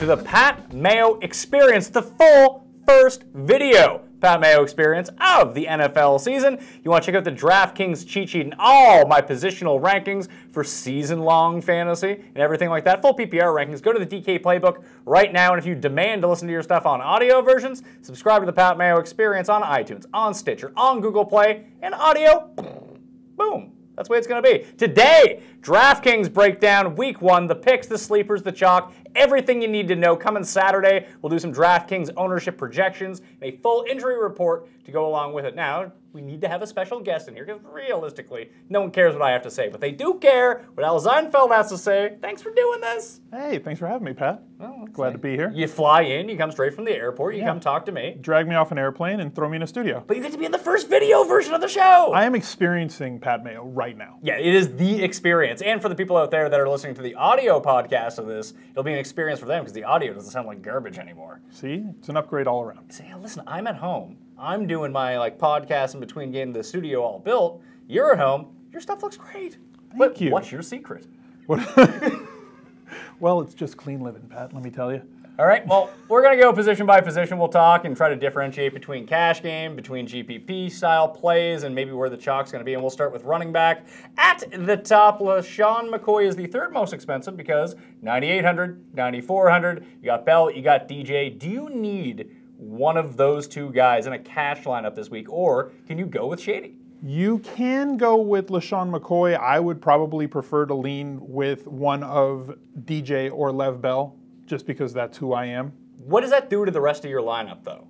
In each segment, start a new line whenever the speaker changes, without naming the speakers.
to the Pat Mayo Experience, the full first video Pat Mayo Experience of the NFL season. You want to check out the DraftKings cheat sheet and all my positional rankings for season-long fantasy and everything like that. Full PPR rankings. Go to the DK Playbook right now, and if you demand to listen to your stuff on audio versions, subscribe to the Pat Mayo Experience on iTunes, on Stitcher, on Google Play, and audio, boom. That's the way it's going to be. Today, DraftKings breakdown, week 1, the picks, the sleepers, the chalk, everything you need to know. Coming Saturday, we'll do some DraftKings ownership projections, and a full injury report to go along with it. Now, we need to have a special guest in here, because realistically, no one cares what I have to say, but they do care what Al Zeidenfeld has to say. Thanks for doing this.
Hey, thanks for having me, Pat.
Well,
glad to be here.
You fly in, you come straight from the airport, you come talk to me.
Drag me off an airplane and throw me in a studio.
But you get to be in the first video version of the show.
I am experiencing Pat Mayo right now.
Yeah, it is the experience. And for the people out there that are listening to the audio podcast of this, it'll be an experience for them because the audio doesn't sound like garbage anymore.
See, it's an upgrade all around.
Say, hey, listen, I'm at home. I'm doing my podcast in between getting the studio all built. You're at home. Your stuff looks great.
Thank you.
What's your secret?
Well, it's just clean living, Pat, let me tell you.
All right, well, we're going to go position by position. We'll talk and try to differentiate between cash game, between GPP style plays, and maybe where the chalk's going to be. And we'll start with running back. At the top, LeSean McCoy is the third most expensive because $9,800, $9,400. You got Bell, you got DJ. Do you need one of those two guys in a cash lineup this week, or can you go with Shady?
You can go with LeSean McCoy. I would probably prefer to lean with one of DJ or Lev Bell, just because that's who I am.
What does that do to the rest of your lineup, though?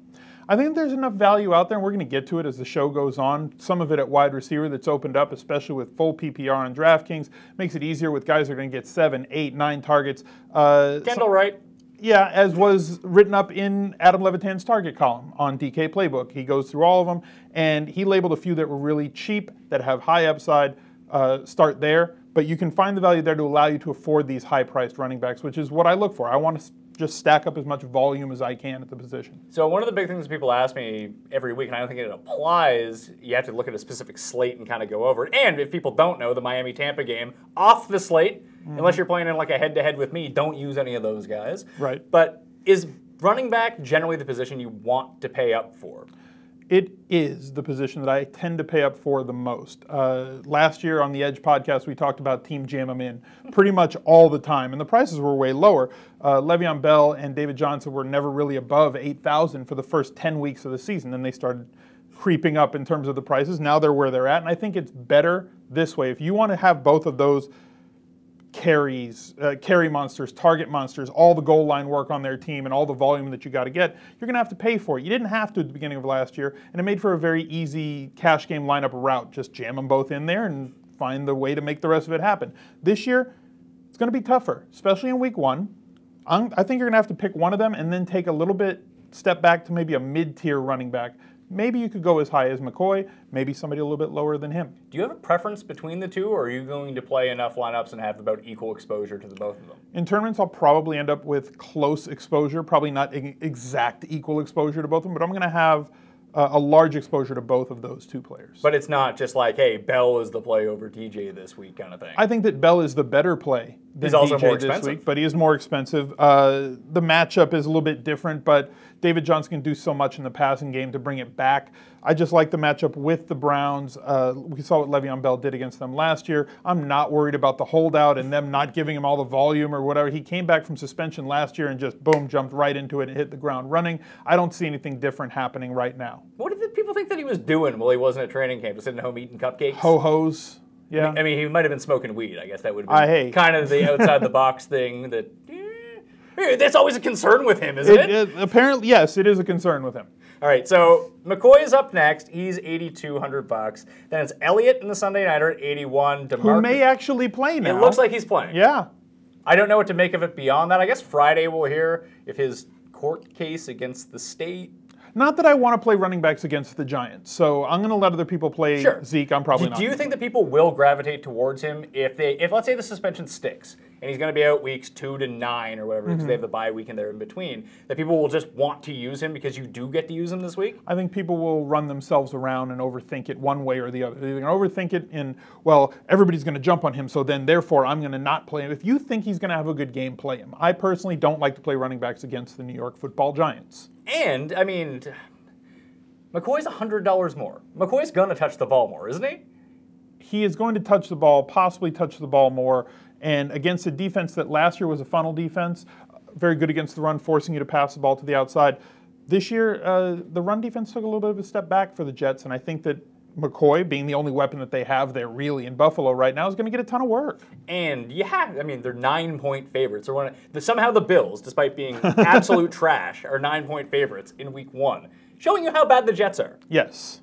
I think there's enough value out there, and we're going to get to it as the show goes on. Some of it at wide receiver that's opened up, especially with full PPR on DraftKings, makes it easier with guys that are going to get 7, 8, 9 targets.
Kendall Wright.
Yeah, as was written up in Adam Levitan's target column on DK Playbook. He goes through all of them, and he labeled a few that were really cheap, that have high upside. Start there, but you can find the value there to allow you to afford these high-priced running backs, which is what I look for. I want to just stack up as much volume as I can at the position.
So one of the big things people ask me every week, and I don't think it applies, you have to look at a specific slate and kind of go over it. And if people don't know, the Miami-Tampa game, off the slate, unless you're playing in like a head-to-head with me, don't use any of those guys.
Right.
But is running back generally the position you want to pay up for?
It is the position that I tend to pay up for the most. Last year on the Edge podcast, we talked about team jam them in pretty much all the time, and the prices were way lower. Le'Veon Bell and David Johnson were never really above $8,000 for the first 10 weeks of the season. Then they started creeping up in terms of the prices. Now they're where they're at, and I think it's better this way. If you want to have both of those carry monsters, target monsters, all the goal line work on their team, and all the volume that you got to get, you're going to have to pay for it. You didn't have to at the beginning of last year, and it made for a very easy cash game lineup route. Just jam them both in there and find the way to make the rest of it happen. This year, it's going to be tougher, especially in week 1. I think you're going to have to pick one of them and then take a little bit step back to maybe a mid-tier running back. Maybe you could go as high as McCoy, maybe somebody a little bit lower than him.
Do you have a preference between the two, or are you going to play enough lineups and have about equal exposure to the both of them?
In tournaments, I'll probably end up with close exposure, probably not exact equal exposure to both of them, but I'm going to have a large exposure to both of those two players.
But it's not just like, hey, Bell is the play over DJ this week kind of thing.
I think that Bell is the better play than
He's also
DJ
more
this
expensive.
week, but he is more expensive. The matchup is a little bit different, but David Johnson can do so much in the passing game to bring it back. I just like the matchup with the Browns. We saw what Le'Veon Bell did against them last year. I'm not worried about the holdout and them not giving him all the volume or whatever. He came back from suspension last year and just, boom, jumped right into it and hit the ground running. I don't see anything different happening right now.
What did people think that he was doing while he wasn't at training camp? Just sitting at home eating cupcakes?
Ho-hos. Yeah.
I mean, he might have been smoking weed. I guess that would have been kind of the outside-the-box thing that... that's always a concern with him, isn't it?
Apparently, yes, it is a concern with him.
All right, so McCoy is up next. He's $8,200. Then it's Elliott in the Sunday Nighter at $81.
Who may actually play now.
It looks like he's playing.
Yeah.
I don't know what to make of it beyond that. I guess Friday we'll hear if his court case against the state...
Not that I want to play running backs against the Giants, so I'm going to let other people play Zeke. I'm probably not.
Do you think that people will gravitate towards him if let's say the suspension sticks and he's going to be out weeks 2 to 9 or whatever, because they have the bye week in there in between, that people will just want to use him because you do get to use him this week?
I think people will run themselves around and overthink it one way or the other. They're going to overthink it in, well, everybody's going to jump on him, so then therefore I'm going to not play him. If you think he's going to have a good game, play him. I personally don't like to play running backs against the New York Football Giants.
And, I mean, McCoy's $100 more. McCoy's going to touch the ball more, isn't he?
He is going to touch the ball, possibly touch the ball more, and against a defense that last year was a funnel defense, very good against the run, forcing you to pass the ball to the outside. This year, the run defense took a little bit of a step back for the Jets, and I think that McCoy, being the only weapon that they have there really in Buffalo right now, is going to get a ton of work.
And I mean, they're 9-point favorites. Somehow the Bills, despite being absolute trash, are 9-point favorites in week 1, showing you how bad the Jets are.
Yes.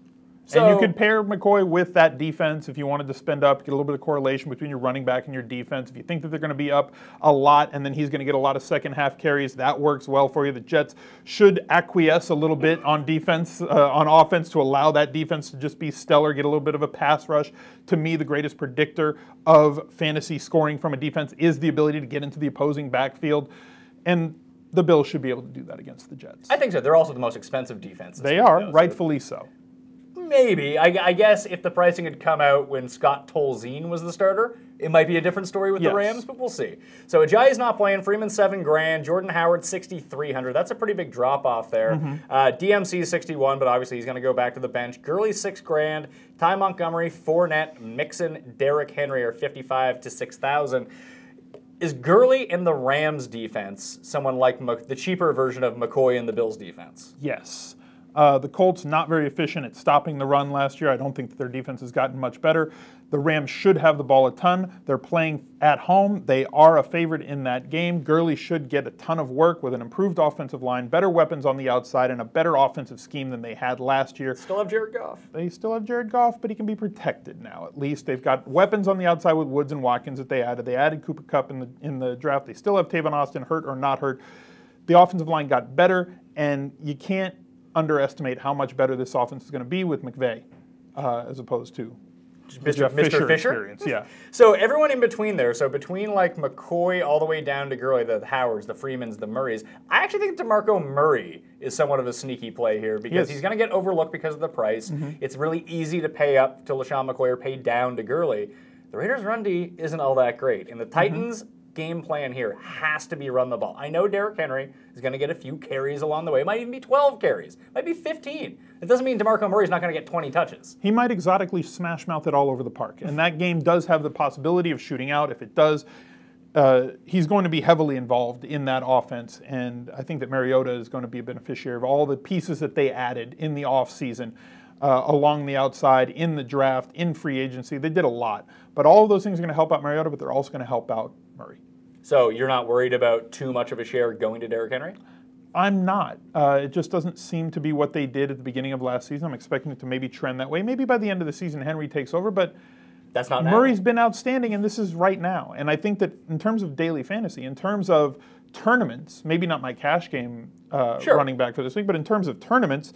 So,
and you could pair McCoy with that defense if you wanted to spend up, get a little bit of correlation between your running back and your defense. If you think that they're going to be up a lot and then he's going to get a lot of second half carries, that works well for you. The Jets should acquiesce a little bit on defense, on offense, to allow that defense to just be stellar, get a little bit of a pass rush. To me, the greatest predictor of fantasy scoring from a defense is the ability to get into the opposing backfield. And the Bills should be able to do that against the Jets.
I think so. They're also the most expensive defense.
They are, rightfully so.
Maybe. I guess if the pricing had come out when Scott Tolzien was the starter, it might be a different story with the Rams, but we'll see. So Ajayi's not playing. Freeman $7,000. Jordan Howard $6,300. That's a pretty big drop off there. DMC $61, but obviously he's going to go back to the bench. Gurley $6,000. Ty Montgomery, Fournette, Mixon, Derrick Henry are $55,000 to $6,000. Is Gurley in the Rams defense someone like the cheaper version of McCoy in the Bills defense?
Yes. The Colts not very efficient at stopping the run last year. I don't think that their defense has gotten much better. The Rams should have the ball a ton. They're playing at home. They are a favorite in that game. Gurley should get a ton of work with an improved offensive line, better weapons on the outside, and a better offensive scheme than they had last year.
Still have Jared Goff.
They still have Jared Goff, but he can be protected now. At least they've got weapons on the outside with Woods and Watkins that they added. They added Cooper Kupp in the draft. They still have Tavon Austin, hurt or not hurt. The offensive line got better, and you can't underestimate how much better this offense is going to be with McVay as opposed to
Mr. Fisher?
Experience. Yeah.
So everyone in between there, so between like McCoy all the way down to Gurley, the Howards, the Freemans, the Murrays, I actually think DeMarco Murray is somewhat of a sneaky play here because he's going to get overlooked because of the price. It's really easy to pay up to LaShawn McCoy or pay down to Gurley. The Raiders' run D isn't all that great. And the Titans' game plan here has to be run the ball. I know Derrick Henry is going to get a few carries along the way. It might even be 12 carries. It might be 15. It doesn't mean DeMarco Murray's not going to get 20 touches.
He might exotically smash mouth it all over the park. And that game does have the possibility of shooting out. If it does, he's going to be heavily involved in that offense. And I think that Mariota is going to be a beneficiary of all the pieces that they added in the offseason. Along the outside, in the draft, in free agency. They did a lot. But all of those things are going to help out Mariota, but they're also going to help out Murray.
So you're not worried about too much of a share going to Derrick Henry?
I'm not. It just doesn't seem to be what they did at the beginning of last season. I'm expecting it to maybe trend that way. Maybe by the end of the season, Henry takes over, but
that's not now.
Murray's been outstanding, and this is right now. And I think that in terms of daily fantasy, in terms of tournaments, maybe not my cash game running back for this week, but in terms of tournaments,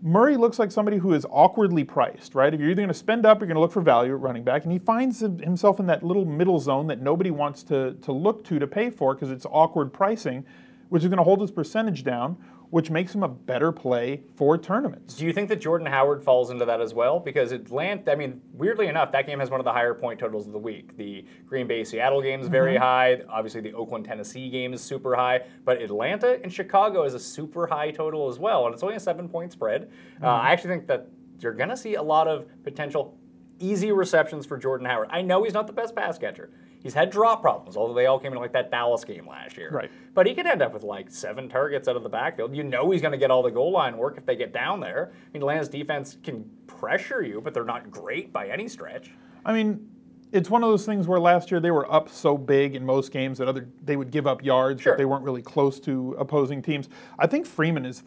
Murray looks like somebody who is awkwardly priced, right? If you're either going to spend up or you're going to look for value at running back, and he finds himself in that little middle zone that nobody wants to look to pay for because it's awkward pricing, which is going to hold his percentage down, which makes him a better play for tournaments.
Do you think that Jordan Howard falls into that as well? Because Atlanta, I mean, weirdly enough, that game has one of the higher point totals of the week. The Green Bay-Seattle game is very high. Obviously, the Oakland-Tennessee game is super high. But Atlanta and Chicago is a super high total as well, and it's only a 7-point spread. I actually think that you're going to see a lot of potential easy receptions for Jordan Howard. I know he's not the best pass catcher. He's had drop problems, although they all came in like that Dallas game last year.
Right.
But he could end up with like 7 targets out of the backfield. You know he's going to get all the goal line work if they get down there. I mean, Atlanta's defense can pressure you, but they're not great by any stretch.
I mean, it's one of those things where last year they were up so big in most games that they would give up yards, but they weren't really close to opposing teams. I think Freeman is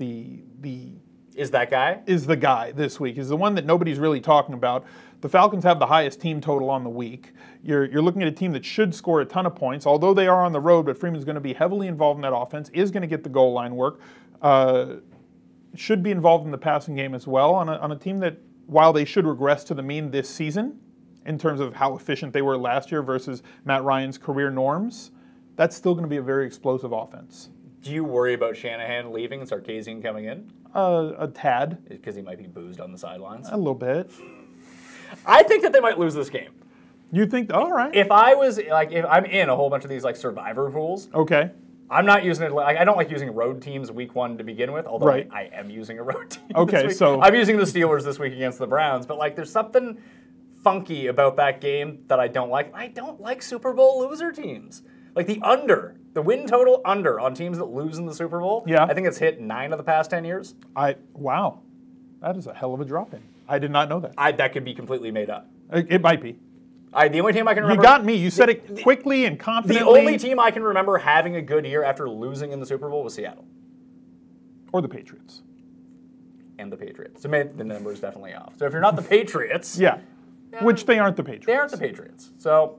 Is that guy?
Is the guy this week. Is the one that nobody's really talking about. The Falcons have the highest team total on the week. You're looking at a team that should score a ton of points, although they are on the road, but Freeman's going to be heavily involved in that offense, is going to get the goal line work, should be involved in the passing game as well on a team that, while they should regress to the mean this season, in terms of how efficient they were last year versus Matt Ryan's career norms, that's still going to be a very explosive offense.
Do you worry about Shanahan leaving and Sarkisian coming in?
A tad.
Because he might be boozed on the sidelines?
A little bit.
I think that they might lose this game.
You think, all right.
If I'm in a whole bunch of these like survivor pools,
okay.
I'm not using it. Like, I don't like using road teams week 1 to begin with. Although I am using a road team.
Okay,
this week.
so
I'm using the Steelers this week against the Browns. But like, there's something funky about that game that I don't like. I don't like Super Bowl loser teams. Like the win total under on teams that lose in the Super Bowl.
Yeah.
I think it's hit 9 of the past 10 years.
Wow, that is a hell of a drop in. I did not know that.
That could be completely made up.
It might be.
The only team I can remember.
You got me. You said it quickly and confidently.
The only team I can remember having a good year after losing in the Super Bowl was Seattle.
Or the Patriots.
And the Patriots. So the number is definitely off. So if you're not the Patriots.
Yeah. Which they aren't the Patriots.
They aren't the Patriots. So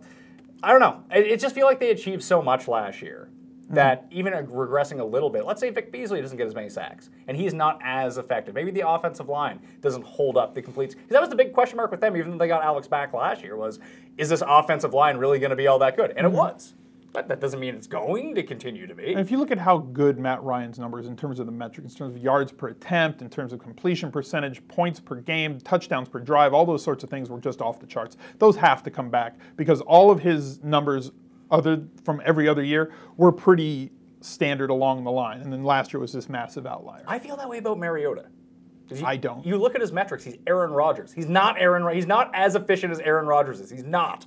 I don't know. It just feels like they achieved so much last year that even regressing a little bit, let's say Vic Beasley doesn't get as many sacks, and he's not as effective. Maybe the offensive line doesn't hold up the complete. Because that was the big question mark with them, even though they got Alex back last year, was, is this offensive line really going to be all that good? And it was. But that doesn't mean it's going to continue to be.
And if you look at how good Matt Ryan's numbers in terms of the metrics, in terms of yards per attempt, in terms of completion percentage, points per game, touchdowns per drive, all those sorts of things were just off the charts. Those have to come back because all of his numbers from every other year were pretty standard along the line. And then last year was this massive outlier.
I feel that way about Mariota.
I don't.
You look at his metrics, he's Aaron Rodgers. He's not as efficient as Aaron Rodgers is. He's not.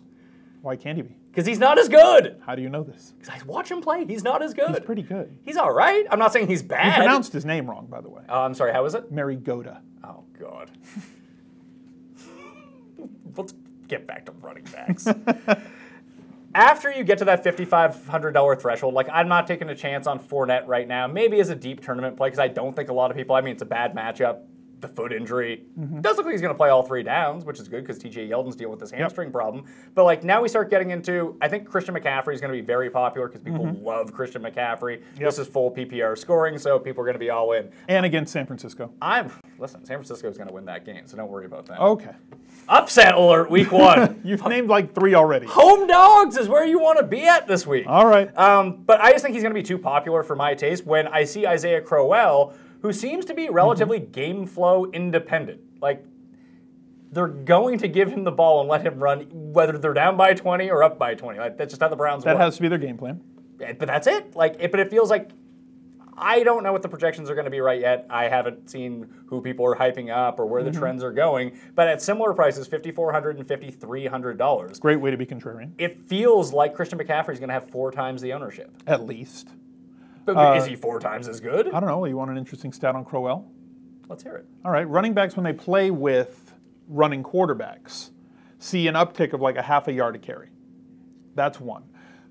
Why can't he be?
Because he's not as good.
How do you know this?
Because I watch him play. He's not as good.
He's pretty good.
He's all right. I'm not saying he's bad.
You pronounced his name wrong, by the way.
I'm sorry, how is it?
Mariota.
Oh, God. Let's get back to running backs. After you get to that $5,500 threshold, like I'm not taking a chance on Fournette right now, maybe as a deep tournament play, because I don't think a lot of people, it's a bad matchup. The foot injury. Does look like he's going to play all 3 downs, which is good because TJ Yeldon's dealing with this hamstring problem. But like now we start getting into, I think Christian McCaffrey is going to be very popular because people love Christian McCaffrey. This is full PPR scoring, so people are going to be all in.
And against San Francisco.
Listen, San Francisco is going to win that game, so don't worry about that.
Okay.
Upset alert, week 1.
You've named like 3 already.
Home dogs is where you want to be at this week.
All right.
But I just think he's going to be too popular for my taste when I see Isaiah Crowell, who seems to be relatively game flow independent. Like, they're going to give him the ball and let him run, whether they're down by 20 or up by 20. Like, that's just how the Browns work.
That has to be their game plan.
But that's it. But it feels like I don't know what the projections are going to be right yet. I haven't seen who people are hyping up or where the trends are going. But at similar prices, $5,400 and $5,300.
Great way to be contrarian.
It feels like Christian McCaffrey is going to have 4 times the ownership.
At least.
But is he 4 times as good?
I don't know. You want an interesting stat on Crowell?
Let's hear it.
All right. Running backs, when they play with running quarterbacks, see an uptick of like a half a yard a carry. That's one.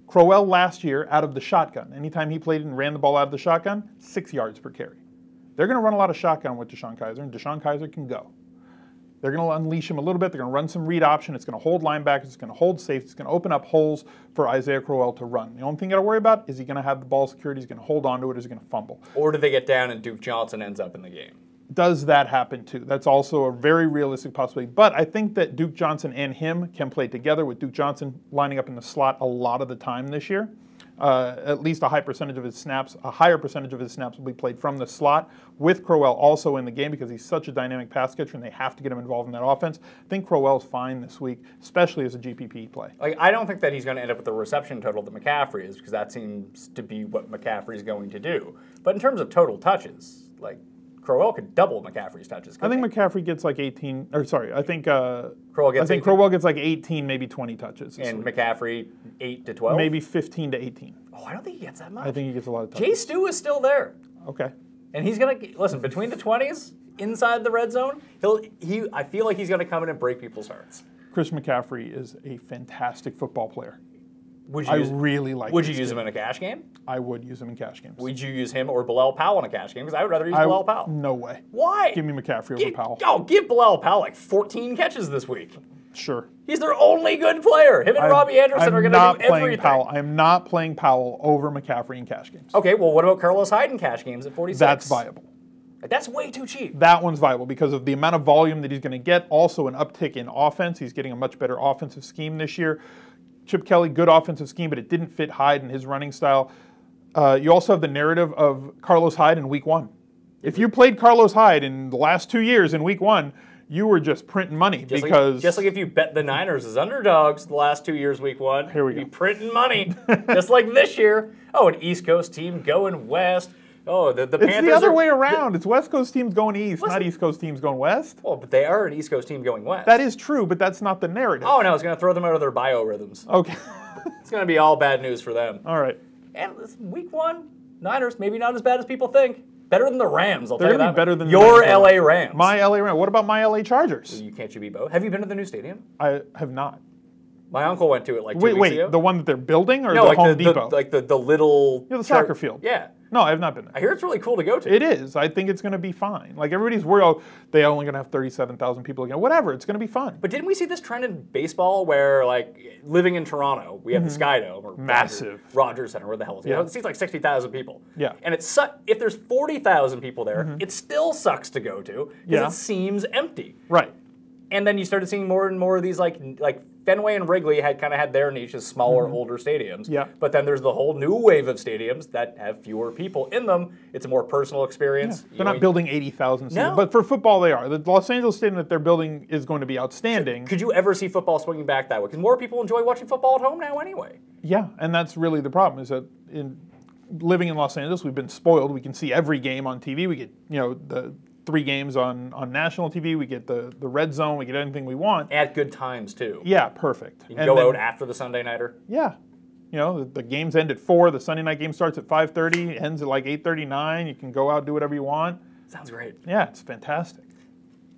Crowell last year out of the shotgun, anytime he played and ran the ball out of the shotgun, 6 yards per carry. They're going to run a lot of shotgun with DeShone Kizer, and DeShone Kizer can go. They're going to unleash him a little bit. They're going to run some read option. It's going to hold linebackers. It's going to hold safety. It's going to open up holes for Isaiah Crowell to run. The only thing you got to worry about is he going to have the ball security. He's going to hold on to it. Is he going to fumble?
Or do they get down and Duke Johnson ends up in the game?
Does that happen too? That's also a very realistic possibility. But I think that Duke Johnson and him can play together, with Duke Johnson lining up in the slot a lot of the time this year. At least a higher percentage of his snaps will be played from the slot, with Crowell also in the game because he's such a dynamic pass catcher and they have to get him involved in that offense. I think Crowell's fine this week, especially as a GPP play.
I don't think that he's going to end up with the reception total that McCaffrey is, because that seems to be what McCaffrey's going to do. But in terms of total touches, Crowell could double McCaffrey's touches.
I think McCaffrey gets like 18, or sorry, I think Crowell gets like 18, maybe 20 touches.
And McCaffrey 8 to 12?
Maybe 15 to 18.
Oh, I don't think he gets that much.
I think he gets a lot of touches.
Jay Stu is still there.
Okay.
And he's going to, listen, between the 20s, inside the red zone, I feel like he's going to come in and break people's hearts.
Chris McCaffrey is a fantastic football player.
Would you use him in a cash game?
I would use him in cash games.
Would you use him or Bilal Powell in a cash game? Because I would rather use Bilal Powell.
No way.
Why?
Give me McCaffrey over Powell.
Oh, give Bilal Powell like 14 catches this week.
Sure.
He's their only good player. Him and Robbie Anderson are going to do everything.
I am not playing Powell over McCaffrey in cash games.
Okay, well, what about Carlos Hyde in cash games at 46?
That's viable.
That's way too cheap.
That one's viable because of the amount of volume that he's going to get. Also, an uptick in offense. He's getting a much better offensive scheme this year. Chip Kelly, good offensive scheme, but it didn't fit Hyde and his running style. You also have the narrative of Carlos Hyde in Week 1. If you played Carlos Hyde in the last 2 years in Week 1, you were just printing money because...
Just like if you bet the Niners as underdogs the last 2 years Week 1,
here we go.
You'd be printing money. Just like this year. Oh, an East Coast team going west. Oh, the Panthers.
It's the other way around. It's West Coast teams going east, not East Coast teams going west.
Well, but they are an East Coast team going west.
That is true, but that's not the narrative.
Oh, no, it's going to throw them out of their biorhythms.
Okay.
It's going to be all bad news for them.
All right.
And listen, Week 1, Niners, maybe not as bad as people think. Better than the Rams, I'll
They're
tell you
going to
that.
be better than
your LA Rams.
My LA Rams. What about my LA Chargers?
Can't you be both? Have you been to the new stadium?
I have not.
My uncle went to it like 2 weeks ago.
Wait, the one that they're building or
no,
the
like
Home Depot?
the little...
The soccer field.
Yeah.
No, I have not been there.
I hear it's really cool to go to.
It is. I think it's going to be fine. Like, everybody's worried, oh, they're only going to have 37,000 people again. Whatever, it's going to be fun.
But didn't we see this trend in baseball where, like, living in Toronto, we have the Sky Dome, or
massive
Rogers Center, where the hell is it?
Yeah.
It seems like 60,000 people.
Yeah.
And if there's 40,000 people there, it still sucks to go to because it seems empty.
Right.
And then you started seeing more and more of these, like Fenway and Wrigley had kind of had their niches, smaller, older stadiums.
Yeah.
But then there's the whole new wave of stadiums that have fewer people in them. It's a more personal experience.
Yeah. They're not building 80,000 seats.
No.
But for football, they are. The Los Angeles stadium that they're building is going to be outstanding.
Could you ever see football swinging back that way? Because more people enjoy watching football at home now anyway.
Yeah, and that's really the problem, is that living in Los Angeles, we've been spoiled. We can see every game on TV. We get, the 3 games on national TV. We get the red zone. We get anything we want.
At good times, too.
Yeah, perfect.
You can go out after the Sunday Nighter.
Yeah. The games end at 4. The Sunday night game starts at 5:30, ends at like 8:39. You can go out, do whatever you want.
Sounds great.
Yeah, it's fantastic.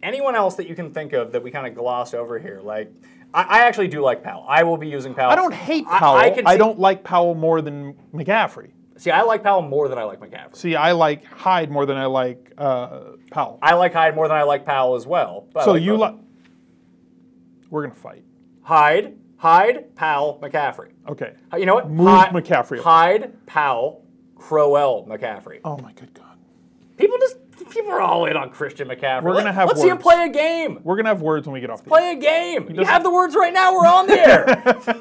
Anyone else that you can think of that we kind of glossed over here? Like, I actually do like Powell. I will be using Powell.
I don't hate Powell. I don't like Powell more than McCaffrey.
See, I like Powell more than I like McCaffrey.
See, I like Hyde more than I like Powell.
I like Hyde more than I like Powell as well.
So you like... We're going to fight.
Hyde, Powell, McCaffrey.
Okay.
You know what?
Move McCaffrey.
Hyde, Powell, Crowell, McCaffrey.
Oh, my good God.
People are all in on Christian McCaffrey.
We're going to have
Let's see him play a game.
We're going to have words when we get off the
Play a game. You have the words right now. We're on the air.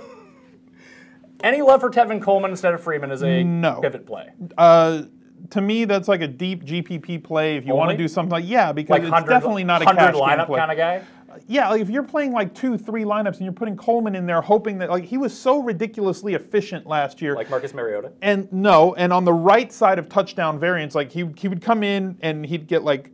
Any love for Tevin Coleman instead of Freeman as a pivot play?
To me, that's like a deep GPP play if you want to do something like, because
like
it's definitely not a cash game
lineup
play.
kind of guy?
Yeah, like if you're playing like 2-3 lineups and you're putting Coleman in there hoping that, like, he was so ridiculously efficient last year.
Like Marcus Mariota?
And on the right side of touchdown variance, like he would come in and he'd get like,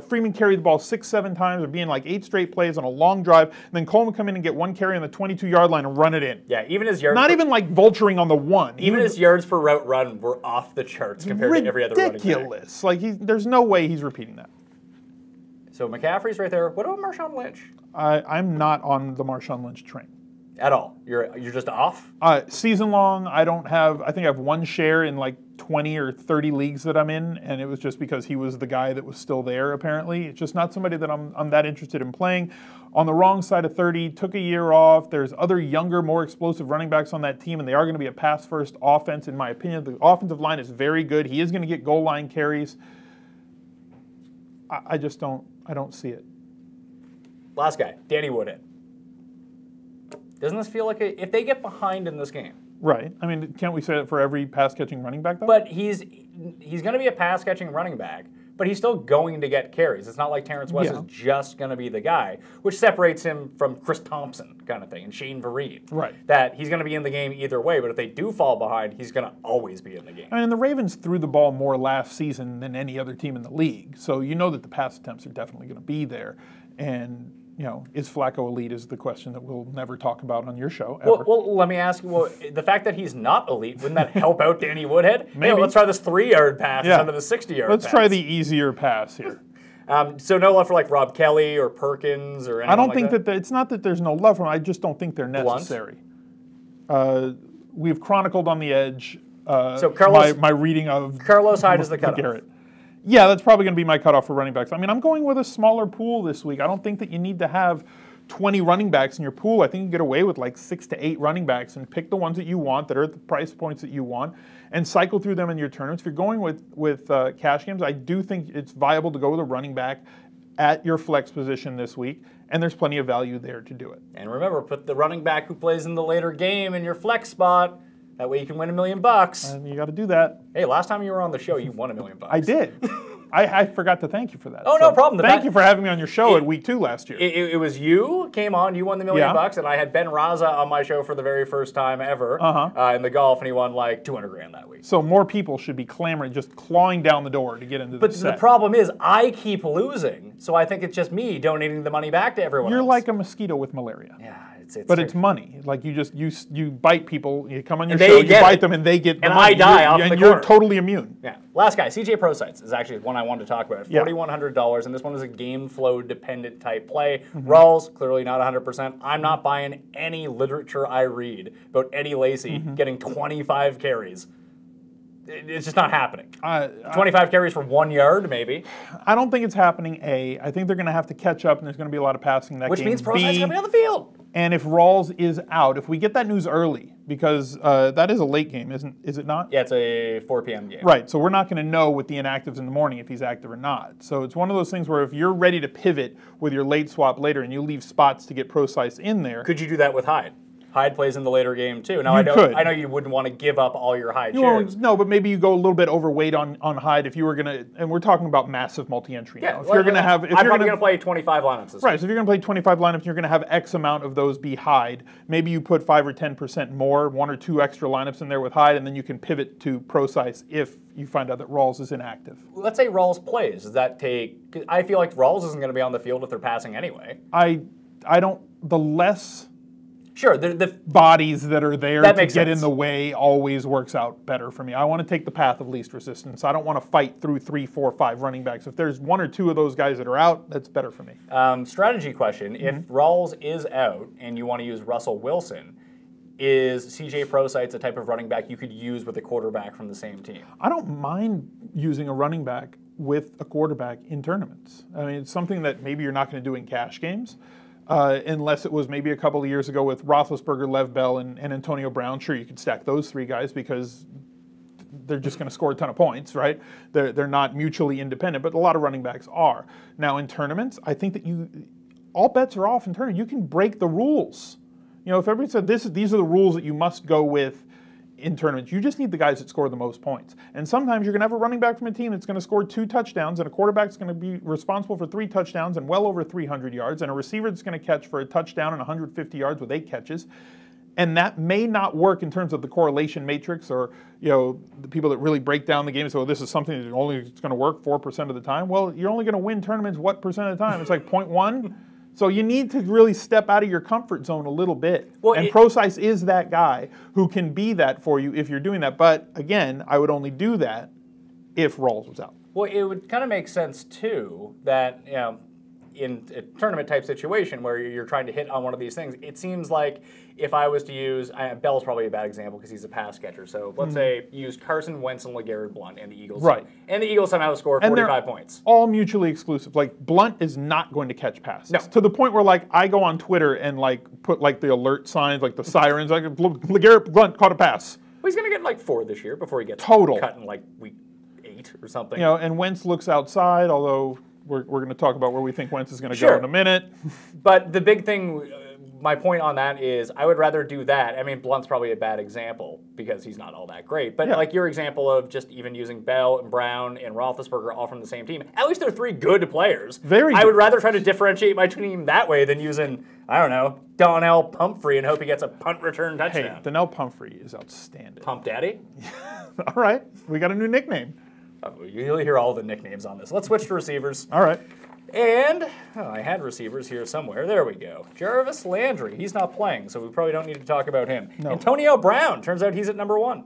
Freeman carried the ball 6-7 times or being like 8 straight plays on a long drive, and then Coleman would come in and get 1 carry on the 22-yard line and run it in.
Yeah, even his yards...
Not even like vulturing on the 1.
Even his yards per route run were off the charts compared to every other running back.
Ridiculous. Like, there's no way he's repeating that.
So McCaffrey's right there. What about Marshawn Lynch?
I'm not on the Marshawn Lynch train.
At all? You're just off?
Season long, I think I have 1 share in like 20 or 30 leagues that I'm in, and it was just because he was the guy that was still there, apparently. It's just not somebody that I'm that interested in playing. On the wrong side of 30, took a year off. There's other younger, more explosive running backs on that team, and they are going to be a pass-first offense, in my opinion. The offensive line is very good. He is going to get goal line carries. I don't see it.
Last guy, Danny Woodhead. Doesn't this feel like if they get behind in this game?
Right. I mean, can't we say that for every pass-catching running back, though?
But he's going to be a pass-catching running back, but he's still going to get carries. It's not like Terrence West is just going to be the guy, which separates him from Chris Thompson kind of thing and Shane Vereen.
Right.
That he's going to be in the game either way, but if they do fall behind, he's going to always be in the game.
I mean, the Ravens threw the ball more last season than any other team in the league, so you know that the pass attempts are definitely going to be there. And is Flacco elite is the question that we'll never talk about on your show, ever.
Well, let me ask you, the fact that he's not elite, wouldn't that help out Danny Woodhead?
Maybe.
Let's try this 3-yard pass instead of the 60-yard pass.
Let's try the easier pass here.
So no love for like Rob Kelly or Perkins or anything
I don't
like
think that it's not that there's no love for them. I just don't think they're necessary. We've chronicled on the edge
so Carlos,
my reading of
Carlos Hyde is the cutoff.
Garrett. Yeah, that's probably going to be my cutoff for running backs. I mean, I'm going with a smaller pool this week. I don't think that you need to have 20 running backs in your pool, I think you can get away with like 6 to 8 running backs and pick the ones that you want that are at the price points that you want and cycle through them in your tournaments. If you're going with cash games, I do think it's viable to go with a running back at your flex position this week, and there's plenty of value there to do it.
And remember, put the running back who plays in the later game in your flex spot. That way you can win $1 million.
And you got to do that.
Hey, last time you were on the show, you won $1 million.
I did. I forgot to thank you for that.
Oh, no problem.
Thank you for having me on your show at week 2 last year.
It was you came on, you won the $1 million, and I had Ben Raza on my show for the very first time ever in the golf, and he won like $200,000 that week.
So more people should be clamoring, just clawing down the door to get into the set.
But the problem is, I keep losing, so I think it's just me donating the money back to everyone
You're
else.
like a mosquito with malaria.
Yeah.
It's money. Like you bite people, you come on your
show,
you bite them, and they get the
and
money.
I die off the corner.
You're totally immune.
Yeah. Last guy, CJ Pro Sites is actually one I wanted to talk about. $4,100, and this one is a game flow dependent type play. Rawls, clearly not 100%. I'm not buying any literature I read about Eddie Lacy getting 25 carries. It's just not happening. 25 carries for 1 yard, maybe.
I don't think it's happening, A. I think they're going to have to catch up, and there's going to be a lot of passing that
Which
game.
means Pro Sites going to be on the field.
And if Rawls is out, if we get that news early, because that is a late game, is it not?
Yeah, it's a 4 p.m. game.
Right, so we're not going to know with the inactives in the morning if he's active or not. So it's one of those things where if you're ready to pivot with your late swap later and you leave spots to get Pro Sites in there.
Could you do that with Hyde? Hyde plays in the later game too. Now I know you wouldn't want to give up all your Hyde shares.
No, but maybe you go a little bit overweight on Hyde if you were gonna, and we're talking about massive multi-entry now. If you're gonna have,
I'm probably gonna play 25 lineups this week.
Right, so if you're gonna play 25 lineups, you're gonna have X amount of those be Hyde. Maybe you put 5 or 10% more, 1 or 2 extra lineups in there with Hyde, and then you can pivot to Pro Sites if you find out that Rawls is inactive.
Let's say Rawls plays. Does that take? I feel like Rawls isn't gonna be on the field if they're passing anyway.
I don't. The less.
Sure, the
bodies that are there to get in the way always works out better for me. I want to take the path of least resistance. I don't want to fight through 3, 4, 5 running backs. If there's 1 or 2 of those guys that are out, that's better for me.
Strategy question. If Rawls is out and you want to use Russell Wilson, is CJ Pro Sites a type of running back you could use with a quarterback from the same team?
I don't mind using a running back with a quarterback in tournaments. I mean, it's something that maybe you're not going to do in cash games. Unless it was maybe a couple of years ago with Roethlisberger, Lev Bell, and Antonio Brown. Sure, you could stack those 3 guys because they're just going to score a ton of points, right? They're not mutually independent, but a lot of running backs are. Now in tournaments, I think that all bets are off in tournaments. You can break the rules. You know, if everybody said these are the rules that you must go with in tournaments, you just need the guys that score the most points. And sometimes you're going to have a running back from a team that's going to score 2 touchdowns, and a quarterback that's going to be responsible for 3 touchdowns and well over 300 yards, and a receiver that's going to catch for a touchdown and 150 yards with 8 catches. And that may not work in terms of the correlation matrix, or the people that really break down the game and say, well, this is something that only is going to work 4% of the time. Well, you're only going to win tournaments what percent of the time? It's like 0.1. So you need to really step out of your comfort zone a little bit. Well, and Pro Sites is that guy who can be that for you if you're doing that. But again, I would only do that if Rawls was out.
Well, it would kind of make sense too that in a tournament type situation where you're trying to hit on one of these things, it seems like if I was to use, Bell's probably a bad example because he's a pass catcher. So let's say use Carson Wentz and LeGarrette Blount and the Eagles.
Right.
And the Eagles somehow score 45 points.
All mutually exclusive. Like Blount is not going to catch passes. No. To the point where like I go on Twitter and like put like the alert signs, like the sirens, like LeGarrette Blount caught a pass.
Well, he's going to get like 4 this year before he gets cut in like week 8 or something.
And Wentz looks outside, although we're going to talk about where we think Wentz is going to go in a minute.
But the big thing, my point on that is I would rather do that. I mean, Blunt's probably a bad example because he's not all that great. But like your example of just even using Bell and Brown and Roethlisberger all from the same team, at least they're 3 good players.
Very good.
I would rather try to differentiate my team that way than using, I don't know, Donnell Pumphrey and hope he gets a punt return touchdown.
Hey, Donnell Pumphrey is outstanding.
Pump Daddy?
All right. We got a new nickname.
You'll hear all the nicknames on this. Let's switch to receivers.
All right.
And I had receivers here somewhere. There we go. Jarvis Landry. He's not playing, so we probably don't need to talk about him. No. Antonio Brown. Turns out he's at number 1.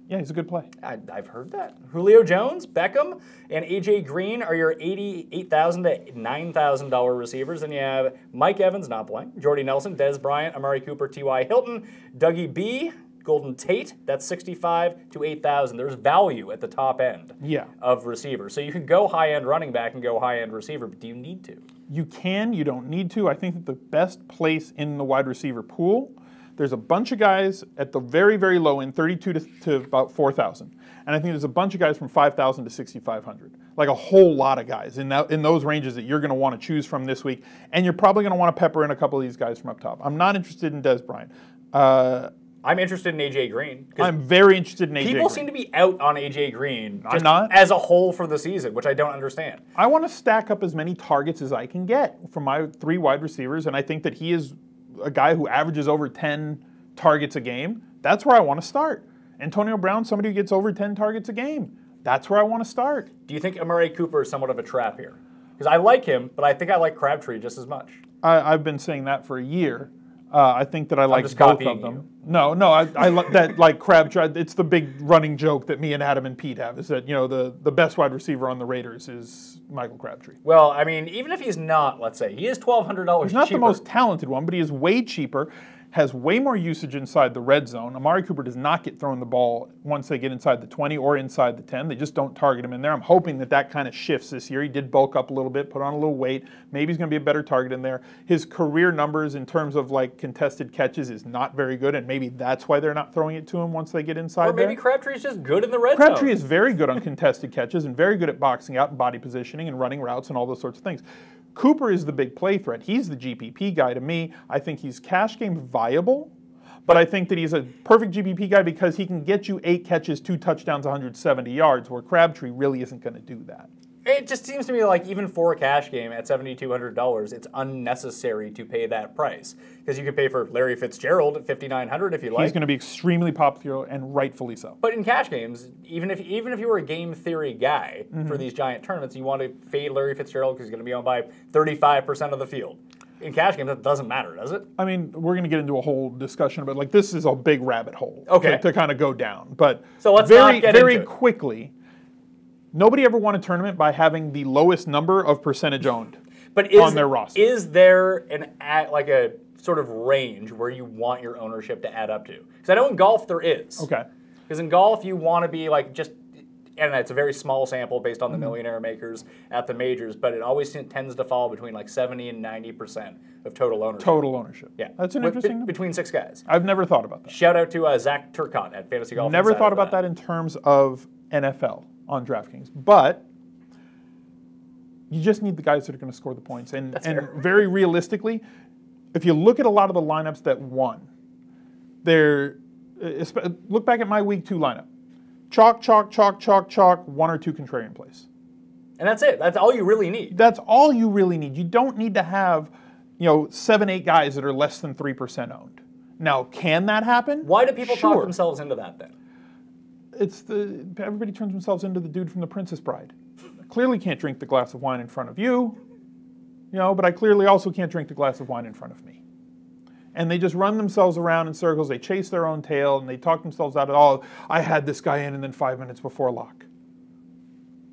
Yeah, he's a good play.
I've heard that. Julio Jones, Beckham, and A.J. Green are your $88,000 to $9,000 receivers. Then you have Mike Evans not playing, Jordy Nelson, Dez Bryant, Amari Cooper, T.Y. Hilton, Dougie B., Golden Tate, that's 65 to 8,000. There's value at the top end of receiver. So you can go high-end running back and go high-end receiver, but do you need to?
You can, you don't need to. I think that the best place in the wide receiver pool, there's a bunch of guys at the very, very low end, 32 to about 4,000. And I think there's a bunch of guys from 5,000 to 6,500. Like a whole lot of guys in those ranges that you're going to want to choose from this week. And you're probably going to want to pepper in a couple of these guys from up top. I'm not interested in Dez Bryant.
I'm interested in A.J. Green.
I'm very interested in A.J. Green.
People seem to be out on A.J. Green
I'm not.
As a whole for the season, which I don't understand.
I want to stack up as many targets as I can get from my 3 wide receivers, and I think that he is a guy who averages over 10 targets a game. That's where I want to start. Antonio Brown, somebody who gets over 10 targets a game. That's where I want to start.
Do you think Amari Cooper is somewhat of a trap here? Because I like him, but I think I like Crabtree just as much.
I've been saying that for a year. I think that I like both of them. No, I like that. Like Crabtree, it's the big running joke that me and Adam and Pete have is that the best wide receiver on the Raiders is Michael Crabtree.
Well, I mean, even if he's not, let's say he is $1,200
He's not the most talented one, but he is way cheaper. Has way more usage inside the red zone. Amari Cooper does not get thrown the ball once they get inside the 20 or inside the 10. They just don't target him in there. I'm hoping that kind of shifts this year. He did bulk up a little bit, put on a little weight. Maybe he's going to be a better target in there. His career numbers in terms of like contested catches is not very good, and maybe that's why they're not throwing it to him once they get inside there.
Or maybe Crabtree's just good in the red zone.
Crabtree is very good on contested catches and very good at boxing out and body positioning and running routes and all those sorts of things. Cooper is the big play threat. He's the GPP guy to me. I think he's cash game viable. But I think that he's a perfect GPP guy because he can get you 8 catches, 2 touchdowns, 170 yards, where Crabtree really isn't going to do that.
It just seems to me like even for a cash game at $7,200, it's unnecessary to pay that price. Because you could pay for Larry Fitzgerald at $5,900 if you like.
He's going to be extremely popular and rightfully so.
But in cash games, even if you were a game theory guy for these giant tournaments, you want to fade Larry Fitzgerald because he's going to be owned by 35% of the field. In cash games, that doesn't matter, does it?
I mean, we're going to get into a whole discussion about like this is a big rabbit hole to kind of go down. But
so let's
very quickly, nobody ever won a tournament by having the lowest number of percentage owned on their roster.
Is there like a sort of range where you want your ownership to add up to? Because I know in golf there is.
Okay.
Because in golf you want to be like just. And it's a very small sample based on the millionaire makers at the majors, but it always tends to fall between like 70 and 90% of total ownership.
Total ownership.
Yeah.
That's an interesting
between 6 guys.
I've never thought about that.
Shout out to Zach Turcotte at Fantasy Golf.
Never thought about that in terms of NFL on DraftKings. But you just need the guys that are going to score the points. And very realistically, if you look at a lot of the lineups that won, look back at my week 2 lineup. Chalk, 1 or 2 contrarian plays.
And that's it. That's all you really need.
That's all you really need. You don't need to have, 7, 8 guys that are less than 3% owned. Now, can that happen?
Why do people talk themselves into that then?
Everybody turns themselves into the dude from The Princess Bride. I clearly can't drink the glass of wine in front of you, but I clearly also can't drink the glass of wine in front of me. And they just run themselves around in circles. They chase their own tail, and they talk themselves out of, I had this guy in, and then 5 minutes before lock.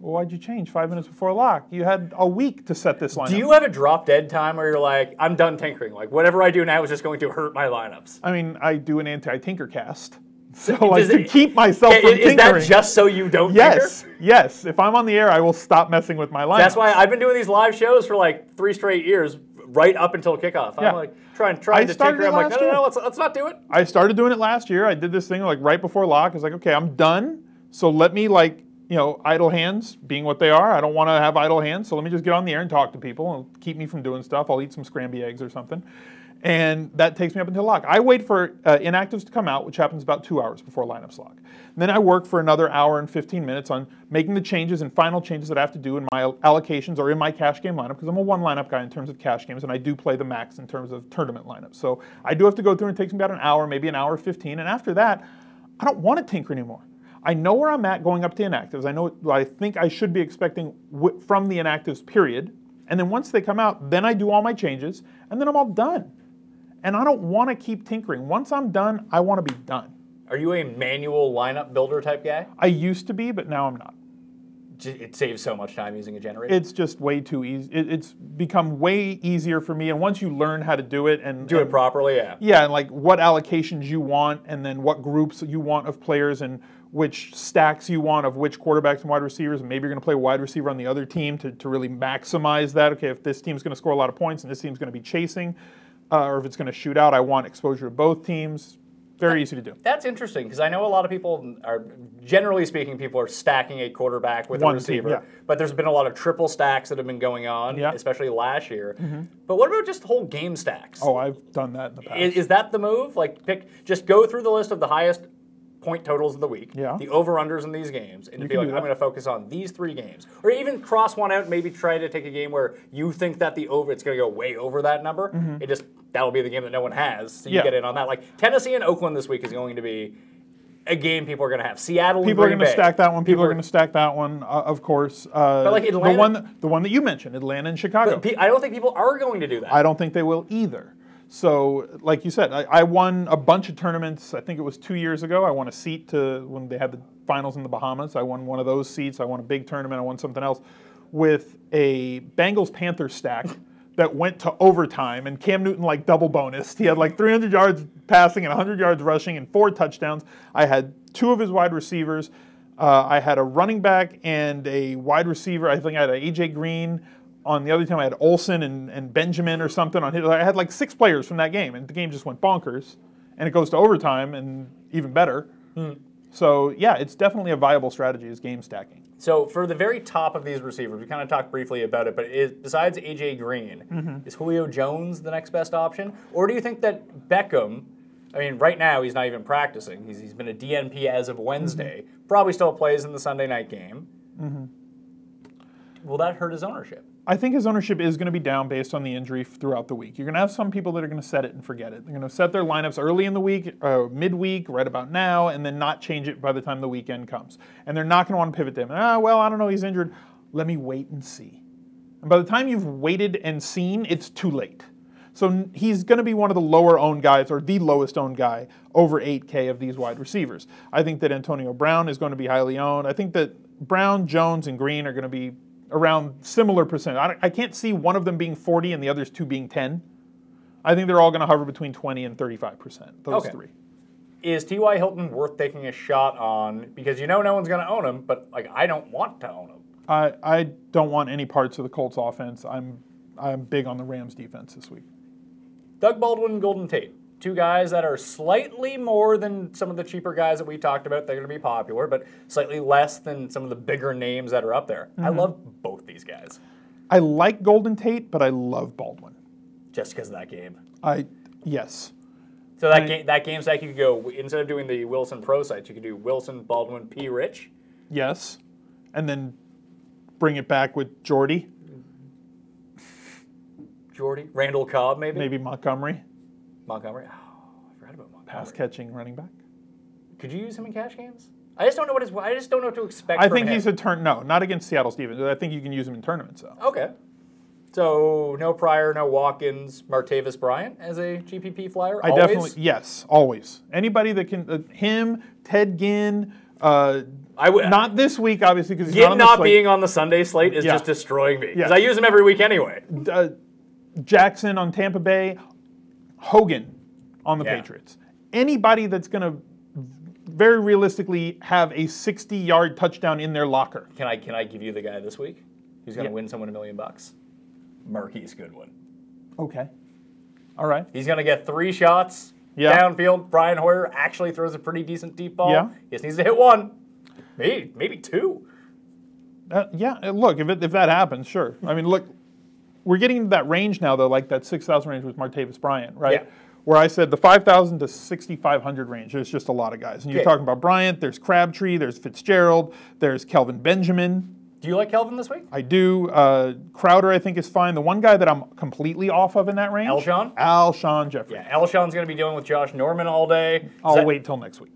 Well, why'd you change 5 minutes before lock? You had a week to set this lineup.
Do you have a drop-dead time where you're like, I'm done tinkering? Like, whatever I do now is just going to hurt my lineups.
I mean, I do an anti-tinker cast. So, to keep myself from tinkering.
Is that just so you don't tinker?
Yes. If I'm on the air, I will stop messing with my lineups.
That's why I've been doing these live shows for like 3 straight years, right up until kickoff. I'm like trying to tinker. I'm like, no, let's not do it.
I started doing it last year. I did this thing like right before lock. I was like, okay, I'm done. So let me idle hands being what they are. I don't want to have idle hands. So let me just get on the air and talk to people and keep me from doing stuff. I'll eat some scrambled eggs or something. And that takes me up until lock. I wait for inactives to come out, which happens about 2 hours before lineups lock. And then I work for another hour and 15 minutes on making the changes and final changes that I have to do in my allocations or in my cash game lineup, because I'm a 1 lineup guy in terms of cash games, and I do play the max in terms of tournament lineups. So I do have to go through, and it takes me about an hour, maybe an hour 15. And after that, I don't want to tinker anymore. I know where I'm at going up to inactives. I know what I think I should be expecting from the inactives period. And then once they come out, then I do all my changes, and then I'm all done. And I don't want to keep tinkering. Once I'm done, I want to be done.
Are you a manual lineup builder type guy?
I used to be, but now I'm not.
It saves so much time using a generator.
It's just way too easy. It's become way easier for me. And once you learn how to do it and
do it properly, yeah.
Yeah, and like what allocations you want, and then what groups you want of players, and which stacks you want of which quarterbacks and wide receivers, and maybe you're going to play wide receiver on the other team to really maximize that. Okay, if this team's going to score a lot of points and this team's going to be chasing, or if it's going to shoot out, I want exposure to both teams. Very easy to do.
That's interesting because I know a lot of people are, generally speaking, people are stacking a quarterback with a receiver.
Team, yeah.
But there's been a lot of triple stacks that have been going on, especially last year. But what about just whole game stacks?
Oh, I've done that in the past.
Is that the move? Like, just go through the list of the highest point totals of the week, the over-unders in these games, and be like, I'm going to focus on these 3 games. Or even cross one out and maybe try to take a game where you think that it's going to go way over that number. That'll be the game that no one has, so you get in on that. Like, Tennessee and Oakland this week is going to be a game people are going to have. Seattle and Green Bay.
People are going to stack that one. People are going to stack that one, of course.
But like Atlanta,
the one that you mentioned, Atlanta and Chicago.
But I don't think people are going to do that.
I don't think they will either. So, like you said, I won a bunch of tournaments. I think it was 2 years ago. I won a seat to when they had the finals in the Bahamas. I won one of those seats. I won a big tournament. I won something else with a Bengals-Panthers stack that went to overtime, and Cam Newton like double bonused. He had like 300 yards passing and 100 yards rushing and 4 touchdowns. I had 2 of his wide receivers. I had a running back and a wide receiver. I think I had an A.J. Green. On the other team, I had Olsen and Benjamin or something on his. I had like 6 players from that game, and the game just went bonkers. And it goes to overtime, and even better. So yeah, it's definitely a viable strategy is game stacking.
So for the very top of these receivers, we kind of talked briefly about it, but besides A.J. Green, is Julio Jones the next best option? Or do you think that Beckham, I mean, right now he's not even practicing. He's been a DNP as of Wednesday. Probably still plays in the Sunday night game. Will that hurt his ownership?
I think his ownership is going to be down based on the injury throughout the week. You're going to have some people that are going to set it and forget it. They're going to set their lineups early in the week, midweek, right about now, and then not change it by the time the weekend comes. And they're not going to want to pivot them. Well, I don't know, he's injured. Let me wait and see. And by the time you've waited and seen, it's too late. So he's going to be one of the lower owned guys, or the lowest owned guy, over 8K of these wide receivers. I think that Antonio Brown is going to be highly owned. I think that Brown, Jones, and Green are going to be around similar percent. I can't see one of them being 40 and the others 2 being 10. I think they're all going to hover between 20 and 35%, those 3.
Is T.Y. Hilton worth taking a shot on? Because no one's going to own him, but like I don't want to own him.
I don't want any parts of the Colts offense. I'm big on the Rams defense this week.
Doug Baldwin and Golden Tate. 2 guys that are slightly more than some of the cheaper guys that we talked about. They're going to be popular, but slightly less than some of the bigger names that are up there. I love both these guys.
I like Golden Tate, but I love Baldwin.
Just because of that game?
Yes.
So that game stack, you could go, instead of doing the Wilson Pro sites, you could do Wilson, Baldwin, P. Rich?
Yes. And then bring it back with Jordy.
Randall Cobb, maybe?
Maybe Montgomery.
Oh, I forgot about Montgomery.
Pass catching running back.
Could you use him in cash games? I just don't know what to expect.
I think he's a no, not against Seattle Stevens. I think you can use him in tournaments though.
Okay. So no Pryor, no Watkins, Martavis Bryant as a GPP flyer.
Yes, always. Anybody that can him, Ted Ginn. Not this week, obviously, because he's
not being on the Sunday slate is just destroying me. Because I use him every week anyway.
Jackson on Tampa Bay. Hogan on the Patriots. Anybody that's going to very realistically have a 60-yard touchdown in their locker.
Can I give you the guy this week? Who's going to win someone $1 million? Marquise Goodwin.
Okay. All right.
He's going to get 3 shots downfield. Brian Hoyer actually throws a pretty decent deep ball.
Yeah.
He just needs to hit 1. Maybe 2.
Look, if that happens, sure. I mean, look, we're getting into that range now, though, like that 6,000 range with Martavis Bryant, right?
Yeah.
Where I said the 5,000 to 6,500 range, there's just a lot of guys. And you're talking about Bryant, there's Crabtree, there's Fitzgerald, there's Kelvin Benjamin.
Do you like Kelvin this week?
I do. Crowder, I think, is fine. The one guy that I'm completely off of in that range? Alshon Jeffrey.
Yeah, Alshon's going to be dealing with Josh Norman all day.
I'll wait till next week.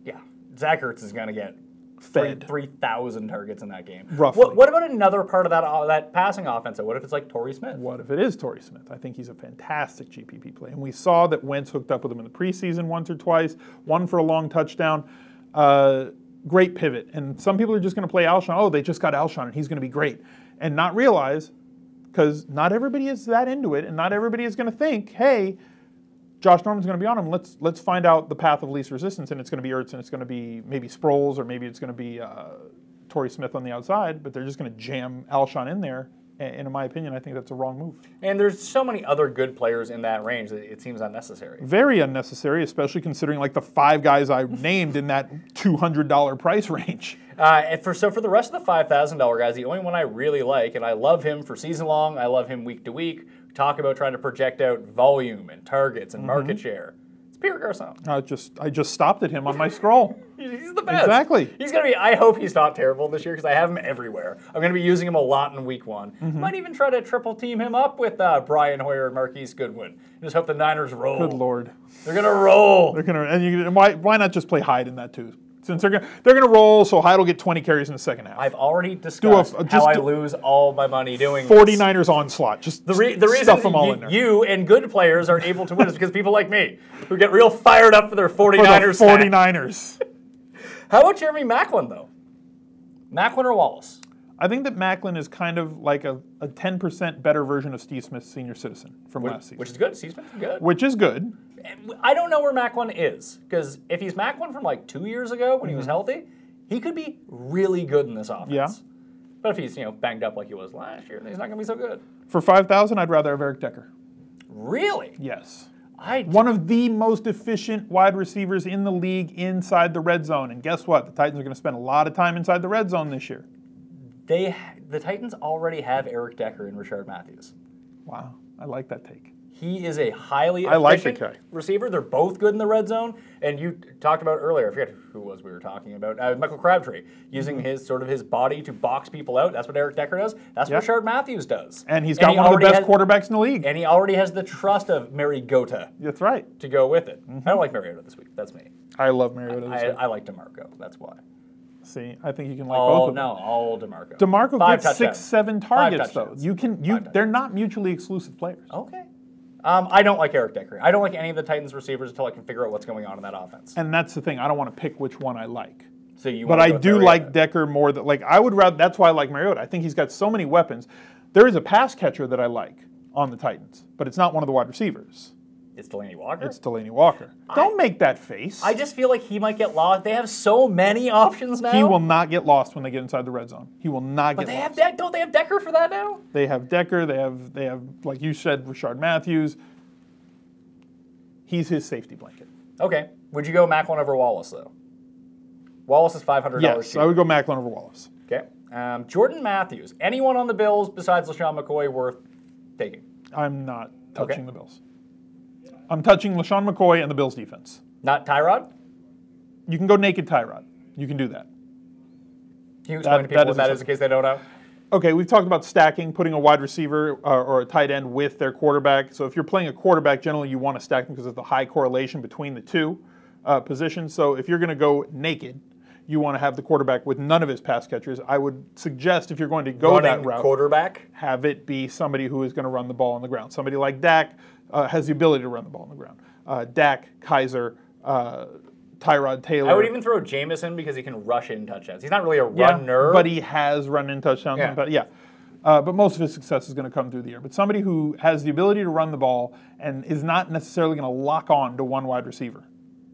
Yeah. Zach Ertz is going to get
fed
3,000 targets in that game.
Roughly.
What about another part of that passing offense? What if it's like Torrey Smith?
What if it is Torrey Smith? I think he's a fantastic GPP play. And we saw that Wentz hooked up with him in the preseason once or twice, one for a long touchdown. great pivot. And some people are just going to play Alshon. Oh, they just got Alshon and he's going to be great. And not realize, because not everybody is that into it, and not everybody is going to think, hey, Josh Norman's going to be on him. Let's find out the path of least resistance, and it's going to be Ertz, and it's going to be maybe Sproles, or maybe it's going to be Torrey Smith on the outside, but they're just going to jam Alshon in there. And in my opinion, I think that's a wrong move.
And there's so many other good players in that range that it seems unnecessary.
Very unnecessary, especially considering like the 5 guys I named in that $200 price range.
So for the rest of the $5,000 guys, the only one I really like, and I love him for season long, I love him week to week. We talk about trying to project out volume and targets and market share. It's Pierre Garcon.
I just stopped at him on my scroll.
He's the best.
Exactly.
He's going to be, I hope he's not terrible this year because I have him everywhere. I'm going to be using him a lot in week 1. Might even try to triple team him up with Brian Hoyer and Marquise Goodwin. Just hope the Niners roll.
Good Lord.
They're going to roll.
They're going to, and why not just play Hyde in that too? Since they're gonna roll, so Hyde will get 20 carries in the second half.
I've already discussed how I lose all my money doing
49ers this. Onslaught. Just the reason stuff them all in there.
You and good players are able to win is because people like me who get real fired up for their 49ers.
For the 49ers.
How about Jeremy Maclin though? Maclin or Wallace?
I think that Maclin is kind of like a 10% better version of Steve Smith's senior citizen from last season.
Which is good. Steve Smith is good.
Which is good.
I don't know where Maclin is, because if he's Maclin from like 2 years ago when he was healthy, he could be really good in this offense.
Yeah.
But if he's banged up like he was last year, then he's not going to be so good.
For 5,000, I'd rather have Eric Decker.
Really?
Yes.
One
of the most efficient wide receivers in the league inside the red zone. And guess what? The Titans are going to spend a lot of time inside the red zone this year.
The Titans already have Eric Decker and Rashard Matthews.
Wow. I like that take.
He is a highly efficient receiver. They're both good in the red zone. And you talked about earlier, I forget who was we were talking about, Michael Crabtree, using his body to box people out. That's what Eric Decker does. That's what Rashard Matthews does.
And he's got one of the best quarterbacks in the league.
And he already has the trust of Mariota.
That's right.
To go with it. I don't like Mariota this week. That's me.
I love Mariota this week.
I like DeMarco. That's why.
See, I think you can like both of them.
All DeMarco.
DeMarco gets 6, 7 targets though. They're not mutually exclusive players.
Okay. I don't like Eric Decker. I don't like any of the Titans receivers until I can figure out what's going on in that offense.
And that's the thing. I don't want to pick which one I like.
But
I do like Decker more than I would rather. That's why I like Mariota. I think he's got so many weapons. There is a pass catcher that I like on the Titans, but it's not one of the wide receivers.
It's Delaney Walker?
It's Delaney Walker. Don't make that face.
I just feel like he might get lost. They have so many options now.
He will not get lost when they get inside the red zone. He will not get lost.
But don't they have Decker for that now?
They have Decker. They have like you said, Rashard Matthews. He's his safety blanket.
Okay. Would you go Maclin over Wallace, though? Wallace is $500
Yes,
cheaper.
I would go Maclin over Wallace.
Okay. Jordan Matthews. Anyone on the Bills besides LaShawn McCoy worth taking?
I'm not touching the Bills. I'm touching LaShawn McCoy and the Bills defense.
Not Tyrod?
You can go naked Tyrod. You can do that.
Can you explain to people what that is in case they don't know?
Okay, we've talked about stacking, putting a wide receiver or a tight end with their quarterback. So if you're playing a quarterback, generally you want to stack them because of the high correlation between the two positions. So if you're going to go naked, you want to have the quarterback with none of his pass catchers. I would suggest if you're going to go that route,
quarterback,
have it be somebody who is going to run the ball on the ground. Somebody like Dak has the ability to run the ball on the ground. Dak, Kaiser, Tyrod Taylor.
I would even throw Jameson because he can rush in touchdowns. He's not really a runner.
But he has run in touchdowns.
Yeah.
But most of his success is going to come through the air. But somebody who has the ability to run the ball and is not necessarily going to lock on to one wide receiver.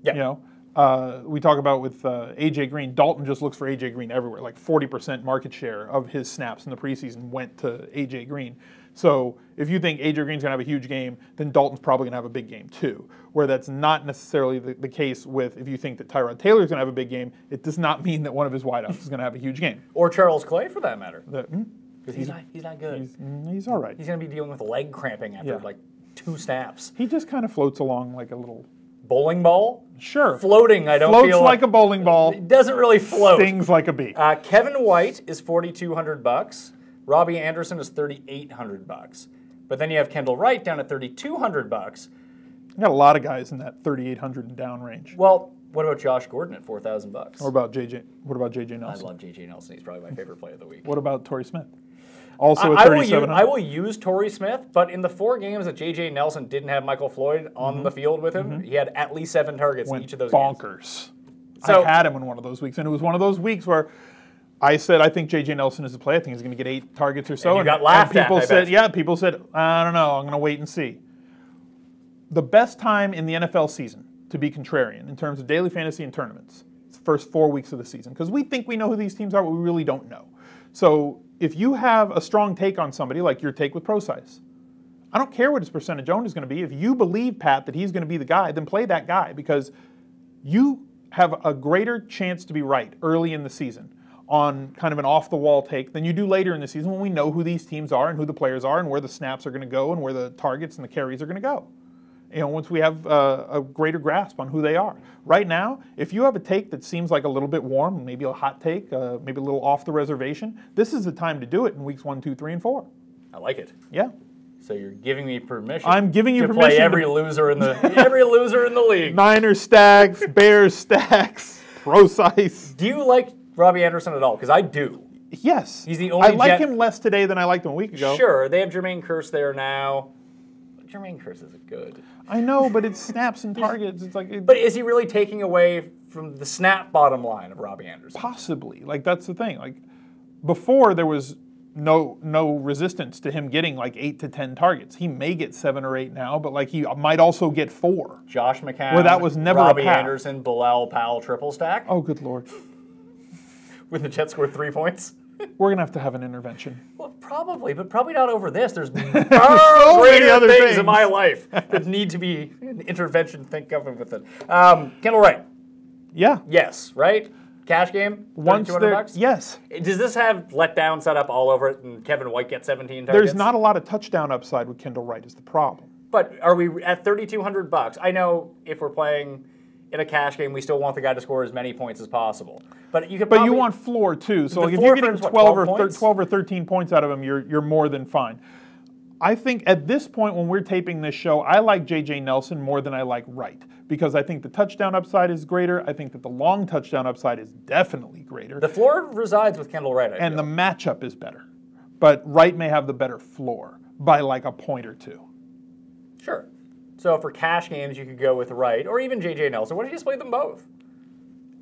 Yeah.
You know, we talk about with A.J. Green. Dalton just looks for A.J. Green everywhere. Like 40% market share of his snaps in the preseason went to A.J. Green. So if you think A.J. Green's going to have a huge game, then Dalton's probably going to have a big game too. Where that's not necessarily the case with if you think that Tyrod Taylor's going to have a big game, it does not mean that one of his wideouts is going to have a huge game.
Or Charles Clay for that matter. Because he's not good.
He's all right.
He's going to be dealing with leg cramping after like 2 snaps.
He just kind of floats along like a little...
Bowling ball?
Sure.
Floating, I don't
Floats
feel
like a bowling ball.
It doesn't really float.
Stings like a bee.
Kevin White is $4,200. Robbie Anderson is $3,800. But then you have Kendall Wright down at $3,200.
You got a lot of guys in that 3,800 and down range.
Well, what about Josh Gordon at $4,000?
What about JJ Nelson?
I love JJ Nelson. He's probably my favorite play of the week.
What about Torrey Smith? Also at $3,700.
I will use Torrey Smith, but in the 4 games that JJ Nelson didn't have Michael Floyd on the field with him, he had at least 7 targets in each of those games.
Bonkers.
So,
I had him in one of those weeks, and it was one of those weeks where I said, I think J.J. Nelson is the play. I think he's going to get 8 targets or so.
And you got laughed
people
at,
said, yeah, people said, I don't know, I'm going to wait and see. The best time in the NFL season to be contrarian in terms of daily fantasy and tournaments, it's the first 4 weeks of the season, because we think we know who these teams are, but we really don't know. So if you have a strong take on somebody, like your take with ProSize, I don't care what his percentage owned is going to be. If you believe, Pat, that he's going to be the guy, then play that guy, because you have a greater chance to be right early in the season on kind of an off-the-wall take than you do later in the season when we know who these teams are and who the players are and where the snaps are going to go and where the targets and the carries are going to go. You know, once we have a greater grasp on who they are. Right now, if you have a take that seems like a little bit warm, maybe a hot take, maybe a little off the reservation, this is the time to do it in weeks 1, 2, 3, and 4.
I like it.
Yeah.
So you're giving me permission.
I'm giving you
to
permission
play every loser in the league.
Niners stacks, Bears stacks, ProSize.
Do you like Robbie Anderson at all? Because I do.
Yes.
He's the only.
I like him less today than I liked him a week ago.
Sure, they have Jermaine Kearse there now. But Jermaine Kearse isn't good.
I know, but it's snaps and targets. It's like.
But is he really taking away from the snap bottom line of Robbie Anderson?
Possibly. Like, that's the thing. Like, before there was no resistance to him getting like 8 to 10 targets. He may get 7 or 8 now, but like he might also get 4.
Josh McCown,
where that was never
Robbie
a path.
Anderson, Bilal Powell triple stack.
Oh, good Lord.
When the Jets score 3 points.
We're going to have an intervention.
Well, probably, but probably not over this. There's
so many other
things in my life that need to be an intervention. Think of it with it. Kendall Wright.
Yeah.
Yes, right? Cash game?
Once
$200?
Yes.
Does this have letdown set up all over it and Kevin White gets 17 targets?
There's not a lot of touchdown upside with Kendall Wright is the problem.
But are we at $3,200? I know if we're playing in a cash game, we still want the guy to score as many points as possible. But you could
But you want floor too. So like if you're getting 12 or 13 points out of him, you're more than fine. I think at this point when we're taping this show, I like J.J. Nelson more than I like Wright because I think the touchdown upside is greater. I think that the long touchdown upside is definitely greater.
The floor resides with Kendall Wright,
and the matchup is better. But Wright may have the better floor by like a point or 2.
Sure. So for cash games, you could go with Wright or even J.J. Nelson. What if you just play them both?